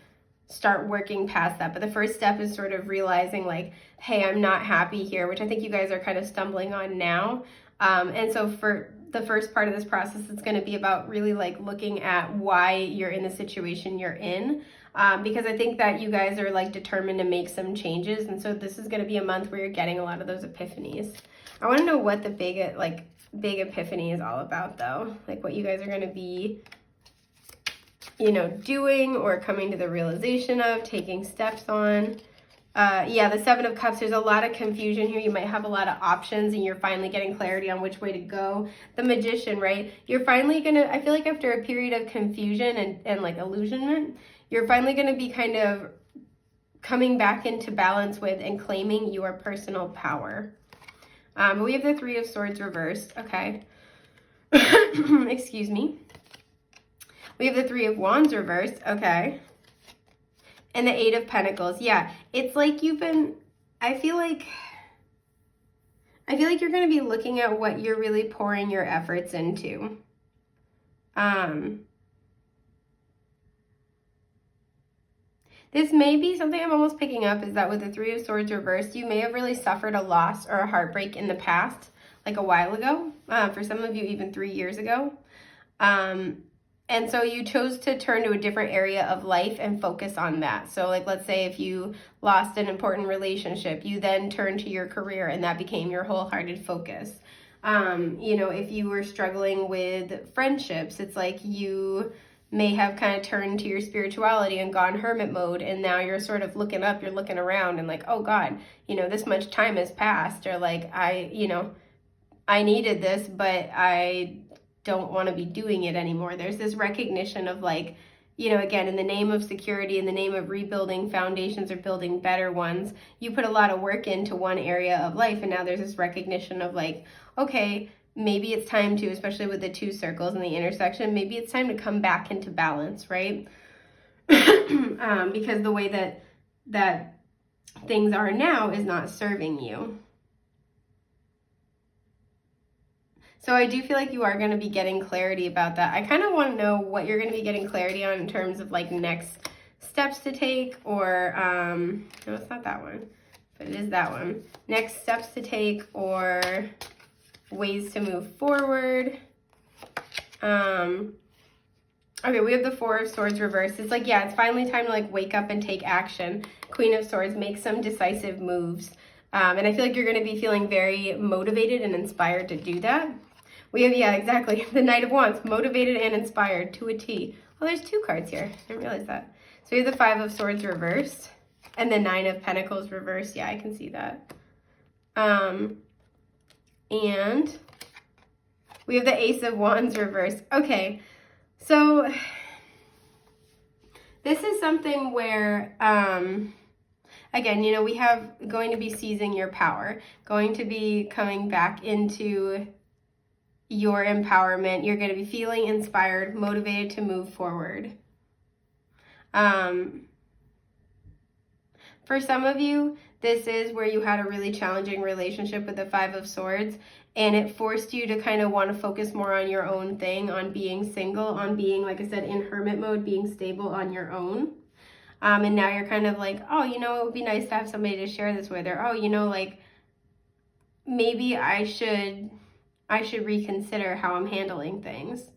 start working past that. But the first step is sort of realizing like, hey, I'm not happy here, which I think you guys are kind of stumbling on now. And so for the first part of this process, it's going to be about really like looking at why you're in the situation you're in. Because I think that you guys are like determined to make some changes. And so this is going to be a month where you're getting a lot of those epiphanies. I want to know what the big epiphany is all about though. Like what you guys are going to be doing or coming to the realization of, taking steps on. Yeah, the Seven of Cups, there's a lot of confusion here. You might have a lot of options and you're finally getting clarity on which way to go. The Magician, right? You're finally gonna, I feel like after a period of confusion and like illusionment, you're finally gonna be kind of coming back into balance with and claiming your personal power. We have the Three of Swords reversed, okay. Excuse me. We have the Three of Wands reversed, okay. And the Eight of Pentacles, yeah. It's like you've been, I feel like you're going to be looking at what you're really pouring your efforts into. This may be something I'm almost picking up, is that with the Three of Swords reversed, you may have really suffered a loss or a heartbreak in the past, like a while ago. For some of you, even 3 years ago. And so you chose to turn to a different area of life and focus on that. So like, let's say if you lost an important relationship, you then turned to your career and that became your wholehearted focus. If you were struggling with friendships, it's like you may have kind of turned to your spirituality and gone hermit mode, and now you're sort of looking up, you're looking around and like, oh God, this much time has passed, or like I needed this, but I don't want to be doing it anymore. There's this recognition of like, again, in the name of security, in the name of rebuilding foundations or building better ones, you put a lot of work into one area of life, and now there's this recognition of like, okay, maybe it's time to, especially with the two circles in the intersection, maybe it's time to come back into balance, right? Because the way that things are now is not serving you. So I do feel like you are going to be getting clarity about that. I kind of want to know what you're going to be getting clarity on in terms of like next steps to take, or, no, it's not that one, but it is that one. Next steps to take or ways to move forward. Okay, we have the Four of Swords reversed. It's like, yeah, it's finally time to like wake up and take action. Queen of Swords, make some decisive moves. And I feel like you're going to be feeling very motivated and inspired to do that. We have, yeah, exactly, the Knight of Wands, motivated and inspired to a T. Oh, there's two cards here. I didn't realize that. So we have the Five of Swords reversed and the Nine of Pentacles reversed. Yeah, I can see that. And we have the Ace of Wands reversed. Okay, so this is something where, again, we have going to be seizing your power, going to be coming back into your empowerment. You're going to be feeling inspired, motivated to move forward. For some of you, this is where you had a really challenging relationship with the Five of Swords, and it forced you to kind of want to focus more on your own thing, on being single, on being, like I said, in hermit mode, being stable on your own. And now you're kind of like, oh, it would be nice to have somebody to share this with, or, oh, like, maybe I should reconsider how I'm handling things.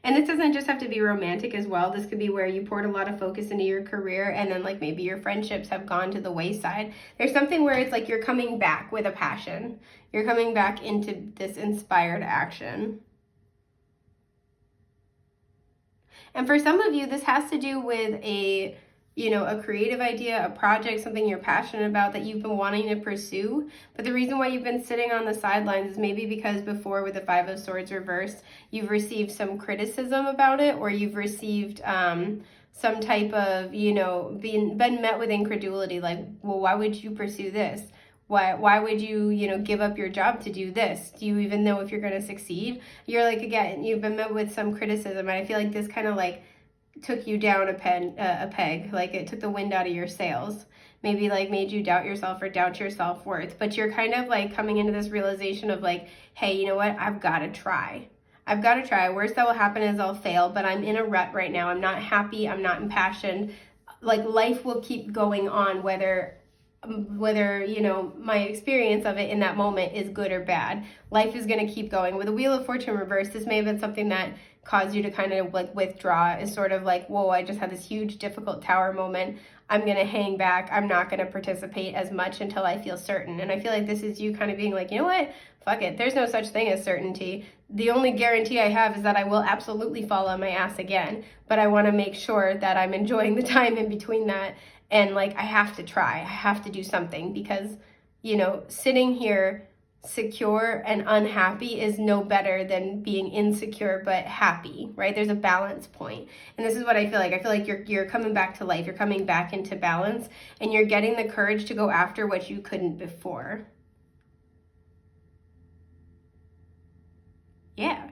And this doesn't just have to be romantic as well. This could be where you poured a lot of focus into your career, and then like maybe your friendships have gone to the wayside. There's something where it's like you're coming back with a passion. You're coming back into this inspired action. And for some of you, this has to do with a creative idea, a project, something you're passionate about that you've been wanting to pursue. But the reason why you've been sitting on the sidelines is maybe because before, with the Five of Swords reversed, you've received some criticism about it, or you've received some type of, been met with incredulity, like, well, why would you pursue this? Why would you, give up your job to do this? Do you even know if you're going to succeed? You're like, again, you've been met with some criticism, and I feel like this kind of like took you down a peg, like it took the wind out of your sails, maybe like made you doubt yourself or doubt your self-worth. But you're kind of like coming into this realization of like, hey, you know what, I've got to try. Worst that will happen is I'll fail, but I'm in a rut right now. I'm not happy, I'm not impassioned. Like, life will keep going on, whether my experience of it in that moment is good or bad. Life is going to keep going. With the Wheel of Fortune reversed, this may have been something that caused you to kind of like withdraw. Is sort of like, whoa, I just had this huge difficult tower moment. I'm going to hang back. I'm not going to participate as much until I feel certain. And I feel like this is you kind of being like, you know what? Fuck it. There's no such thing as certainty. The only guarantee I have is that I will absolutely fall on my ass again. But I want to make sure that I'm enjoying the time in between that. And like, I have to try. I have to do something, because, sitting here secure and unhappy is no better than being insecure but happy, right? There's a balance point. And this is what I feel like. I feel like you're coming back to life. You're coming back into balance, and you're getting the courage to go after what you couldn't before. Yeah.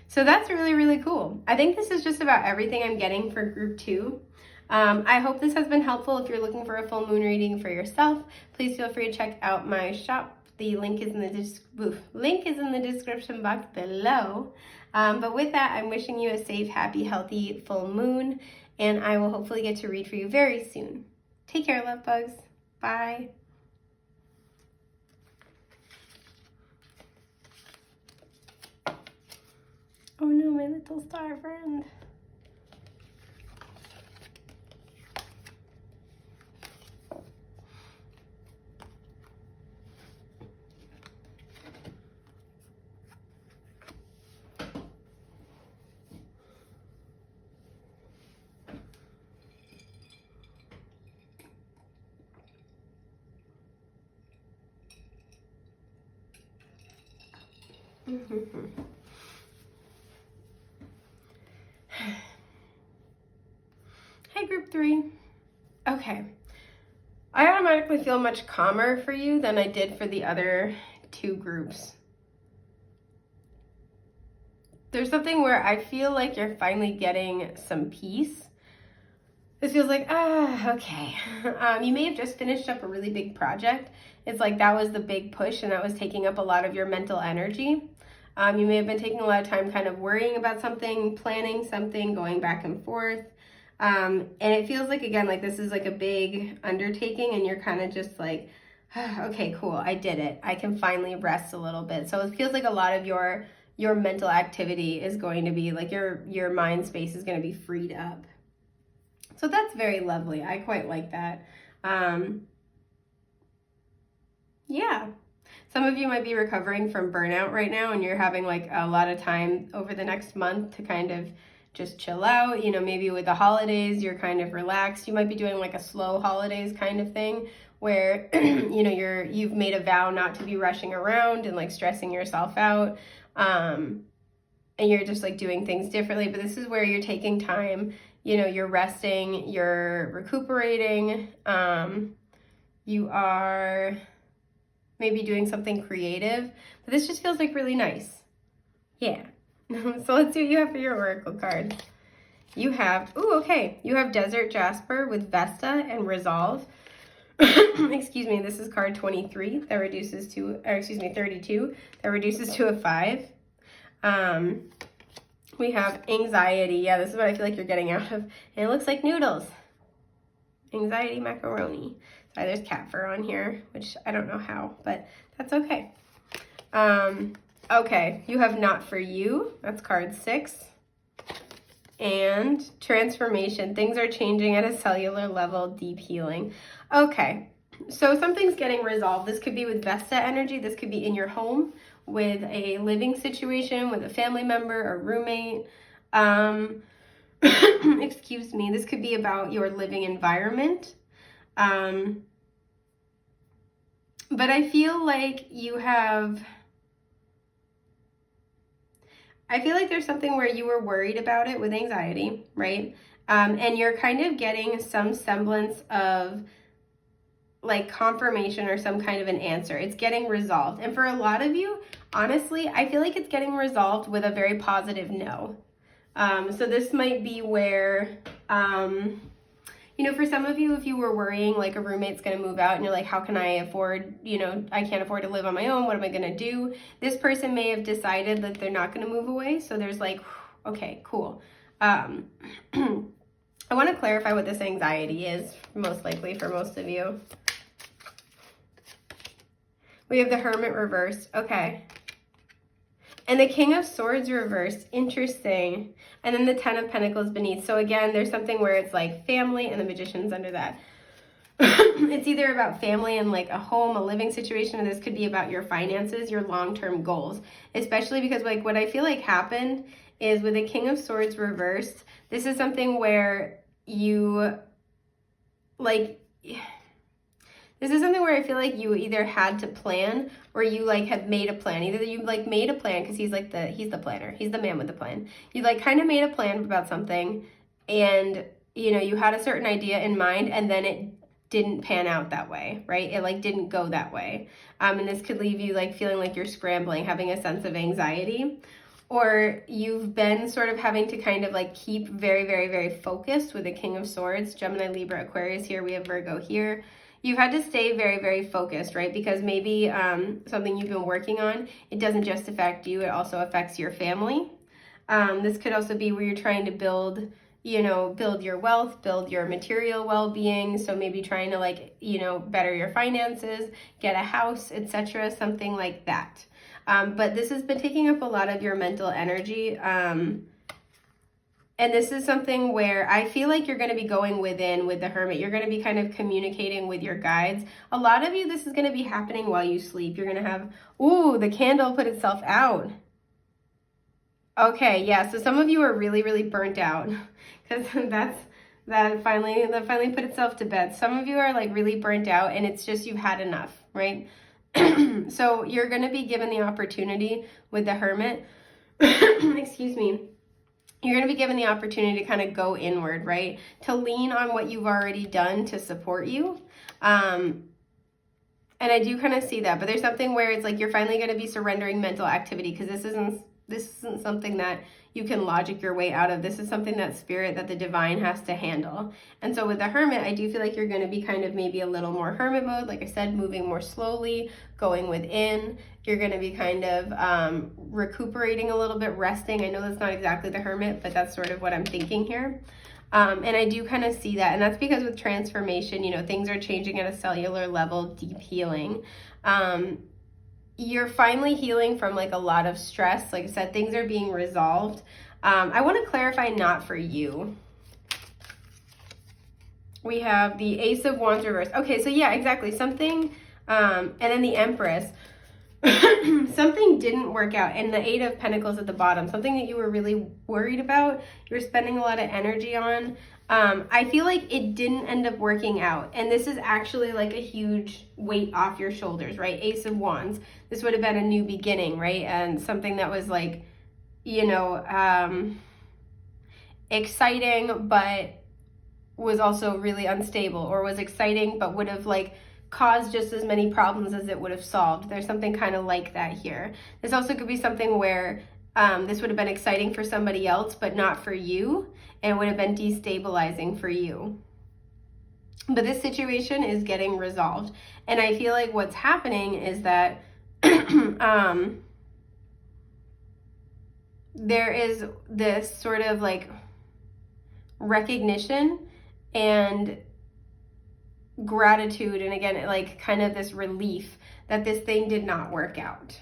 So that's really, really cool. I think this is just about everything I'm getting for group 2. I hope this has been helpful. If you're looking for a full moon reading for yourself, please feel free to check out my shop. The link is in the description box below. But with that, I'm wishing you a safe, happy, healthy full moon, and I will hopefully get to read for you very soon. Take care, love bugs. Bye. Oh no, my little star friend. Hey, group 3. Okay. I automatically feel much calmer for you than I did for the other 2 groups. There's something where I feel like you're finally getting some peace. This feels like, okay. You may have just finished up a really big project. It's like that was the big push, and that was taking up a lot of your mental energy. You may have been taking a lot of time kind of worrying about something, planning something, going back and forth. And it feels like, again, like this is like a big undertaking, and you're kind of just like, okay, cool, I did it. I can finally rest a little bit. So it feels like a lot of your mental activity is going to be like your mind space is going to be freed up. So that's very lovely. I quite like that. Yeah. Some of you might be recovering from burnout right now, and you're having like a lot of time over the next month to kind of just chill out. Maybe with the holidays, you're kind of relaxed. You might be doing like a slow holidays kind of thing where, you've made a vow not to be rushing around and like stressing yourself out. And you're just like doing things differently. But this is where you're taking time, you're resting, you're recuperating. You are maybe doing something creative, but this just feels like really nice. Yeah. So let's see what you have for your oracle card. You have, you have Desert Jasper with Vesta and Resolve. Excuse me, this is card 23 that reduces to, 32, that reduces to a 5. We have Anxiety. Yeah, this is what I feel like you're getting out of. And it looks like noodles. Anxiety macaroni. Sorry, there's cat fur on here, which I don't know how, but that's okay. Okay, you have Not For You. That's card 6. And Transformation. Things are changing at a cellular level. Deep healing. Okay, so something's getting resolved. This could be with Vesta energy. This could be in your home with a living situation, with a family member or roommate. Excuse me. This could be about your living environment. But I feel like there's something where you were worried about it with anxiety, right? And you're kind of getting some semblance of like confirmation or some kind of an answer. It's getting resolved. And for a lot of you, honestly, I feel like it's getting resolved with a very positive no. So this might be where, for some of you, if you were worrying like a roommate's going to move out and you're like, how can I afford, I can't afford to live on my own. What am I going to do? This person may have decided that they're not going to move away. So there's like, okay, cool. I want to clarify what this anxiety is, most likely for most of you. We have the Hermit reversed. Okay. And the King of Swords reversed. Interesting. And then the Ten of Pentacles beneath. So again, there's something where it's like family and the Magician's under that. It's either about family and like a home, a living situation, or this could be about your finances, your long-term goals. Especially because like what I feel like happened is with the King of Swords reversed, this is something where you like... This is something where I feel like you either had to plan or you like have made a plan. Either you like made a plan because he's the planner. He's the man with the plan. You like kind of made a plan about something and you had a certain idea in mind and then it didn't pan out that way, right? It like didn't go that way. And this could leave you like feeling like you're scrambling, having a sense of anxiety. Or you've been sort of having to kind of like keep very, very, very focused with the King of Swords. Gemini, Libra, Aquarius here. We have Virgo here. You've had to stay very, very focused, right? Because maybe something you've been working on, it doesn't just affect you, it also affects your family. This could also be where you're trying to build your wealth, build your material well-being. So maybe trying to like, better your finances, get a house, etc., something like that. But this has been taking up a lot of your mental energy. And this is something where I feel like you're going to be going within with the Hermit. You're going to be kind of communicating with your guides. A lot of you, this is going to be happening while you sleep. You're going to have, ooh, the candle put itself out. Okay, yeah, so some of you are really, really burnt out because that finally put itself to bed. Some of you are like really burnt out and it's just you've had enough, right? So you're going to be given the opportunity with the Hermit. Excuse me. You're going to be given the opportunity to kind of go inward, right? To lean on what you've already done to support you. And I do kind of see that, but there's something where it's like you're finally going to be surrendering mental activity because this isn't something that you can logic your way out of. This is something that spirit, that the divine has to handle. And so with the Hermit, I do feel like you're going to be kind of maybe a little more hermit mode. Like I said, moving more slowly, going within. You're going to be kind of recuperating a little bit, resting. I know that's not exactly the Hermit, but that's sort of what I'm thinking here. And I do kind of see that. And that's because with transformation, things are changing at a cellular level, deep healing. You're finally healing from like a lot of stress. Like I said, things are being resolved. I want to clarify not for you. We have the Ace of Wands reversed. Okay, so yeah, exactly. Something, and then the Empress. Something didn't work out. And the Eight of Pentacles at the bottom. Something that you were really worried about. You were spending a lot of energy on. I feel like it didn't end up working out. And this is actually like a huge weight off your shoulders, right? Ace of Wands. This would have been a new beginning, right? And something that was like, exciting, but was also really unstable, or was exciting, but would have like caused just as many problems as it would have solved. There's something kind of like that here. This also could be something where this would have been exciting for somebody else, but not for you. And it would have been destabilizing for you. But this situation is getting resolved. And I feel like what's happening is that there is this sort of like recognition and gratitude. And again, like kind of this relief that this thing did not work out.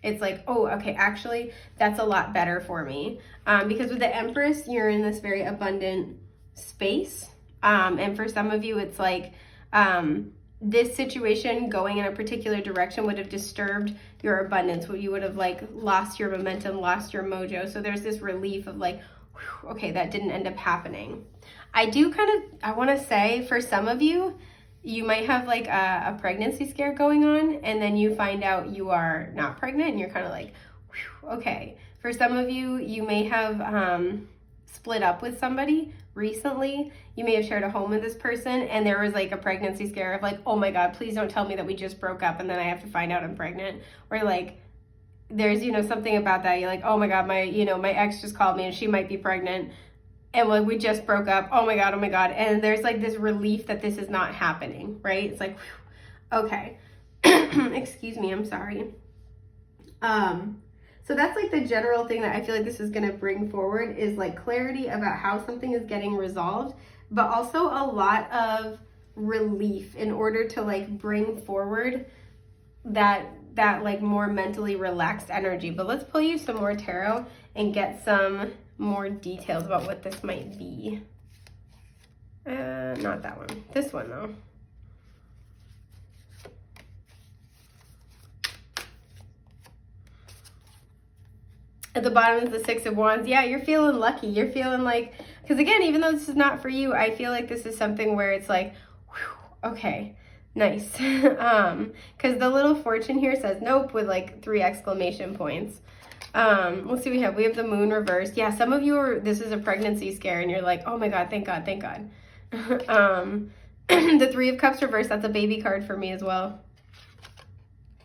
It's like, oh, okay, actually, that's a lot better for me. Because with the Empress, you're in this very abundant space. And for some of you, it's like this situation going in a particular direction would have disturbed your abundance. You would have like lost your momentum, lost your mojo. So there's this relief of like, okay, that didn't end up happening. I want to say for some of you, you might have like a pregnancy scare going on, and then you find out you are not pregnant, and you're kind of like, okay. For some of you, you may have split up with somebody recently. You may have shared a home with this person, and there was like a pregnancy scare of like, oh my God, please don't tell me that we just broke up and then I have to find out I'm pregnant. Or like, there's, something about that. You're like, oh my God, my ex just called me and she might be pregnant. And when we just broke up, oh my God. And there's like this relief that this is not happening, right? It's like, whew, okay. Excuse me, I'm sorry. So that's like the general thing that I feel like this is going to bring forward is like clarity about how something is getting resolved, but also a lot of relief in order to like bring forward that like more mentally relaxed energy. But let's pull you some more tarot and get some more details about what this might be. Not that one. This one though. At the bottom is the Six of Wands. Yeah, you're feeling lucky. You're feeling like, because again, even though this is not for you, I feel like this is something where it's like, whew, okay, nice. Because the little fortune here says nope with like 3 exclamation points. Let's see, we have the Moon reversed. Yeah, some of you this is a pregnancy scare and you're like, oh my God, thank God, thank God. The 3 of Cups reversed, that's a baby card for me as well.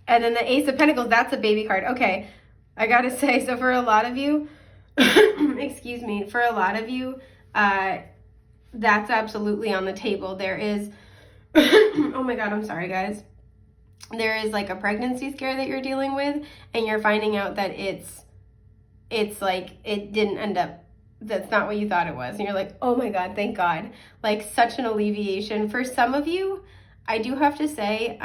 And then the Ace of Pentacles, that's a baby card. Okay, I gotta say, so for a lot of you, excuse me, for a lot of you, that's absolutely on the table. There is, oh my God, I'm sorry guys. There is like a pregnancy scare that you're dealing with, and you're finding out that it's like, it didn't end up, that's not what you thought it was. And you're like, oh my God, thank God. Like such an alleviation. For some of you, I do have to say,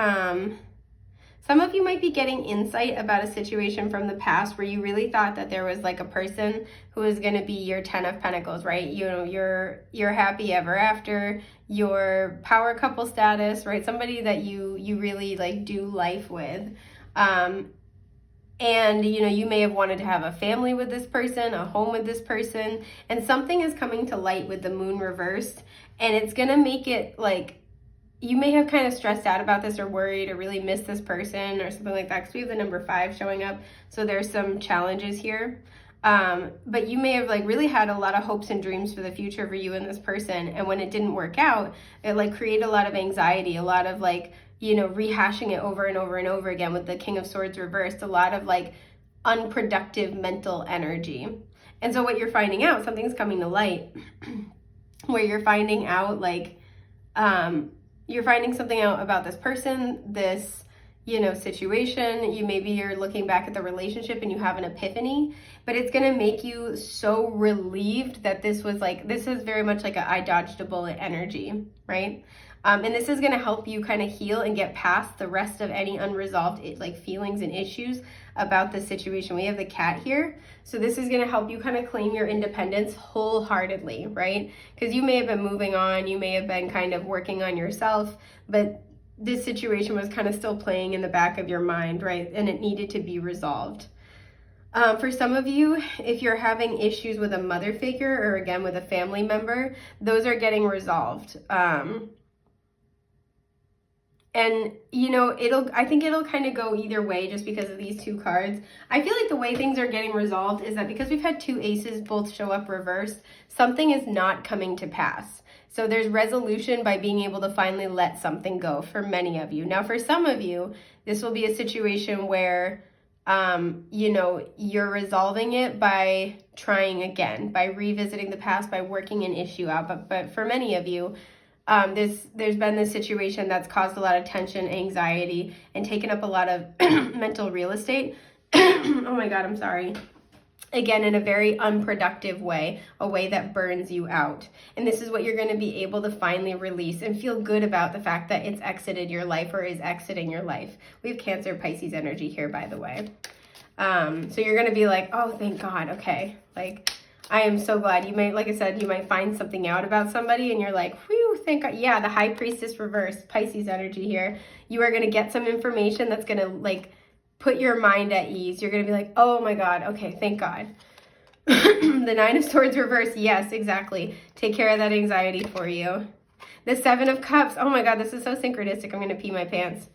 some of you might be getting insight about a situation from the past where you really thought that there was like a person who was going to be your 10 of Pentacles, right? Your happy ever after, your power couple status, right? Somebody that you really like do life with. And you may have wanted to have a family with this person, a home with this person, and something is coming to light with the Moon reversed, and it's going to make it like, you may have kind of stressed out about this or worried or really missed this person or something like that, because we have the number 5 showing up. So there's some challenges here. But you may have like really had a lot of hopes and dreams for the future for you and this person. And when it didn't work out, it like created a lot of anxiety, a lot of like, rehashing it over and over and over again with the King of Swords reversed, a lot of like unproductive mental energy. And so what you're finding out, something's coming to light where you're finding out like, you're finding something out about this person, this, situation. You're looking back at the relationship and you have an epiphany, but it's going to make you so relieved that this is very much like a I dodged a bullet energy, right? And this is going to help you kind of heal and get past the rest of any unresolved feelings and issues about the situation. We have the Cat here. So this is going to help you kind of claim your independence wholeheartedly, right? Because you may have been moving on, you may have been kind of working on yourself, but this situation was kind of still playing in the back of your mind, right? And it needed to be resolved. For some of you, if you're having issues with a mother figure or again with a family member, those are getting resolved. And, I think it'll kind of go either way just because of these 2 cards. I feel like the way things are getting resolved is that because we've had 2 aces both show up reversed, something is not coming to pass. So there's resolution by being able to finally let something go for many of you. Now, for some of you, this will be a situation where, you're resolving it by trying again, by revisiting the past, by working an issue out. But for many of you, there's been this situation that's caused a lot of tension, anxiety, and taken up a lot of mental real estate. Oh my God, I'm sorry. Again, in a very unproductive way, a way that burns you out. And this is what you're going to be able to finally release and feel good about the fact that it's exited your life or is exiting your life. We have Cancer, Pisces energy here, by the way. So you're going to be like, oh, thank God. Okay. Like, I am so glad. You might, like I said, you might find something out about somebody and you're like, whew, thank God. Yeah, the High Priestess reversed, Pisces energy here. You are going to get some information that's going to put your mind at ease. You're going to be like, oh my God, okay, thank God. The Nine of Swords reversed. Yes, exactly. Take care of that anxiety for you. The Seven of Cups. Oh my God, this is so synchronistic. I'm going to pee my pants.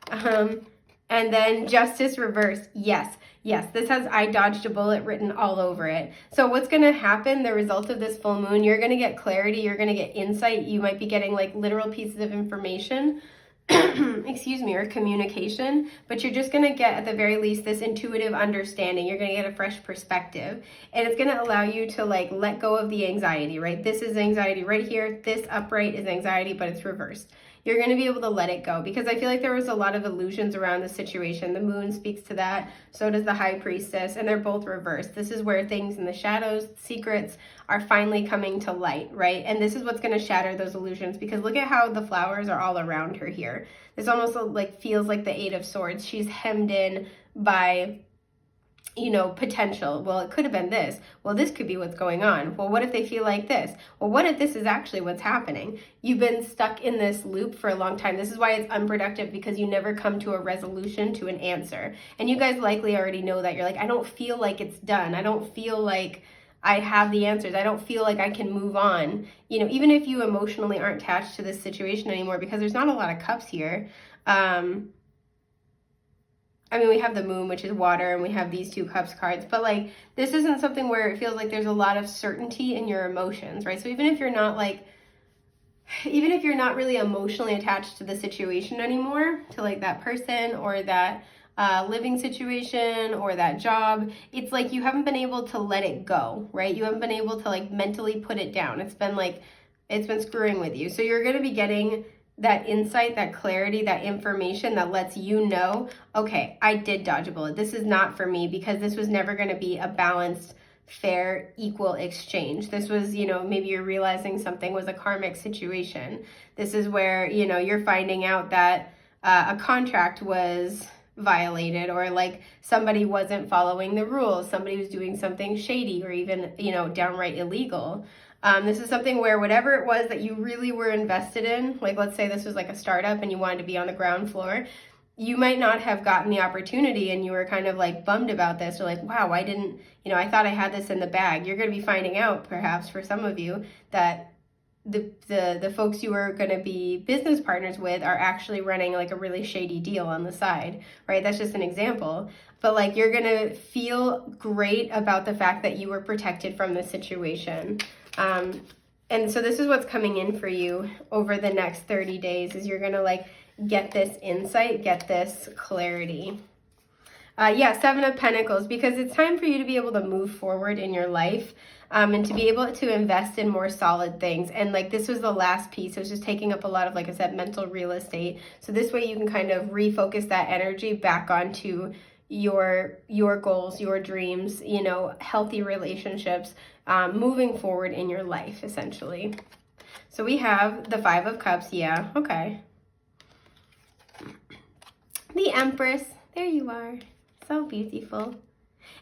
And then Justice reversed. Yes, yes. This has I dodged a bullet written all over it. So what's going to happen, the result of this full moon, you're going to get clarity. You're going to get insight. You might be getting like literal pieces of information. Excuse me, or communication, but you're just going to get at the very least this intuitive understanding. You're going to get a fresh perspective, and it's going to allow you to like let go of the anxiety, right? This is anxiety right here. This upright is anxiety, but it's reversed. You're going to be able to let it go, because I feel like there was a lot of illusions around the situation. The moon speaks to that. So does the high priestess, and they're both reversed. This is where things in the shadows, secrets are finally coming to light, right? And this is what's going to shatter those illusions, because look at how the flowers are all around her here. This almost like feels like the Eight of Swords. She's hemmed in by, you know, potential. Well, it could have been this. Well, this could be what's going on. Well, what if they feel like this? Well, what if this is actually what's happening? You've been stuck in this loop for a long time. This is why it's unproductive, because you never come to a resolution, to an answer. And you guys likely already know that. You're like, I don't feel like it's done. I don't feel like I have the answers. I don't feel like I can move on. You know, even if you emotionally aren't attached to this situation anymore, because there's not a lot of cups here. I mean, we have the moon, which is water, and we have these two cups cards, but like, this isn't something where it feels like there's a lot of certainty in your emotions, right? So even if you're not really emotionally attached to the situation anymore, to like that person or that living situation or that job, it's like you haven't been able to let it go, right? You haven't been able to like mentally put it down. It's been screwing with you. So you're going to be getting that insight, that clarity, that information that lets you know, okay, I did dodge a bullet. This is not for me, because this was never going to be a balanced, fair, equal exchange. This was, you know, maybe you're realizing something was a karmic situation. This is where, you know, you're finding out that a contract was violated, or like somebody wasn't following the rules. Somebody was doing something shady, or even, you know, downright illegal. This is something where whatever it was that you really were invested in, like let's say this was like a startup and you wanted to be on the ground floor, you might not have gotten the opportunity, and you were kind of like bummed about this, or like, wow, I didn't, you know, I thought I had this in the bag. You're going to be finding out, perhaps for some of you, that the folks you were going to be business partners with are actually running like a really shady deal on the side, right? That's just an example. But like, you're going to feel great about the fact that you were protected from this situation. And so this is what's coming in for you over the next 30 days, is you're going to like get this insight, get this clarity. Yeah, Seven of Pentacles, because it's time for you to be able to move forward in your life, and to be able to invest in more solid things. And like, this was the last piece. It was just taking up a lot of, like I said, mental real estate. So this way you can kind of refocus that energy back onto your goals, your dreams, you know, healthy relationships, moving forward in your life, essentially. So we have the Five of Cups. Yeah, okay. The Empress. There you are. So beautiful.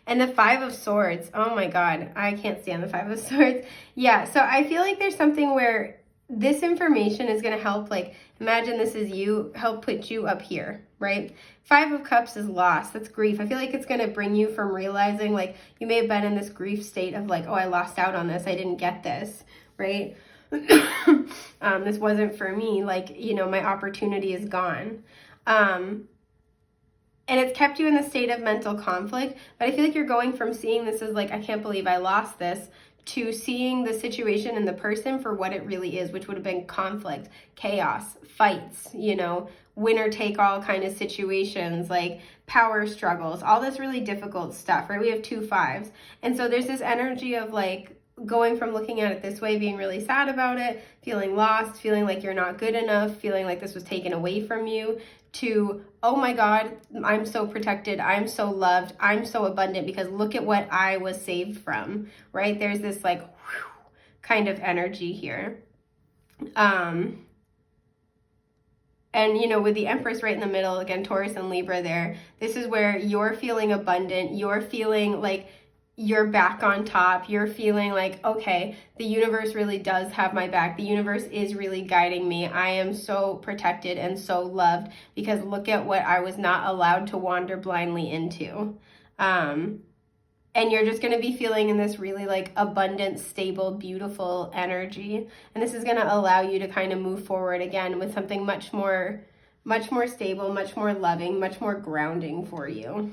And the Five of Swords. Oh my God, I can't stand the Five of Swords. Yeah, so I feel like there's something where this information is going to help, like, imagine this is you, help put you up here, right? Five of Cups is loss. That's grief. I feel like it's going to bring you from realizing, like, you may have been in this grief state of like, oh, I lost out on this. I didn't get this, right? This wasn't for me. Like, you know, my opportunity is gone. And it's kept you in a state of mental conflict. But I feel like you're going from seeing this as like, I can't believe I lost this, to seeing the situation and the person for what it really is, which would have been conflict, chaos, fights, you know, winner take all kind of situations, like power struggles, all this really difficult stuff, right? We have two fives. And so there's this energy of like going from looking at it this way, being really sad about it, feeling lost, feeling like you're not good enough, feeling like this was taken away from you, to, oh my God, I'm so protected, I'm so loved, I'm so abundant, because look at what I was saved from, right? There's this like whew, kind of energy here. And you know, with the Empress right in the middle, again, Taurus and Libra there, this is where you're feeling abundant, you're feeling like you're back on top, you're feeling like, okay, the universe really does have my back. The universe is really guiding me. I am so protected and so loved, because look at what I was not allowed to wander blindly into. And you're just going to be feeling in this really like abundant, stable, beautiful energy. And this is going to allow you to kind of move forward again with something much more stable, much more loving, much more grounding for you.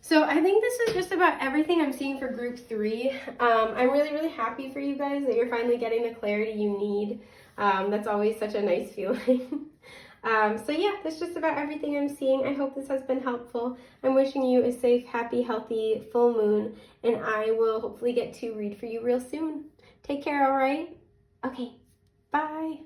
So I think this is just about everything I'm seeing for group 3. I'm really, really happy for you guys that you're finally getting the clarity you need. That's always such a nice feeling. So yeah, that's just about everything I'm seeing. I hope this has been helpful. I'm wishing you a safe, happy, healthy full moon, and I will hopefully get to read for you real soon. Take care, all right? Okay, bye.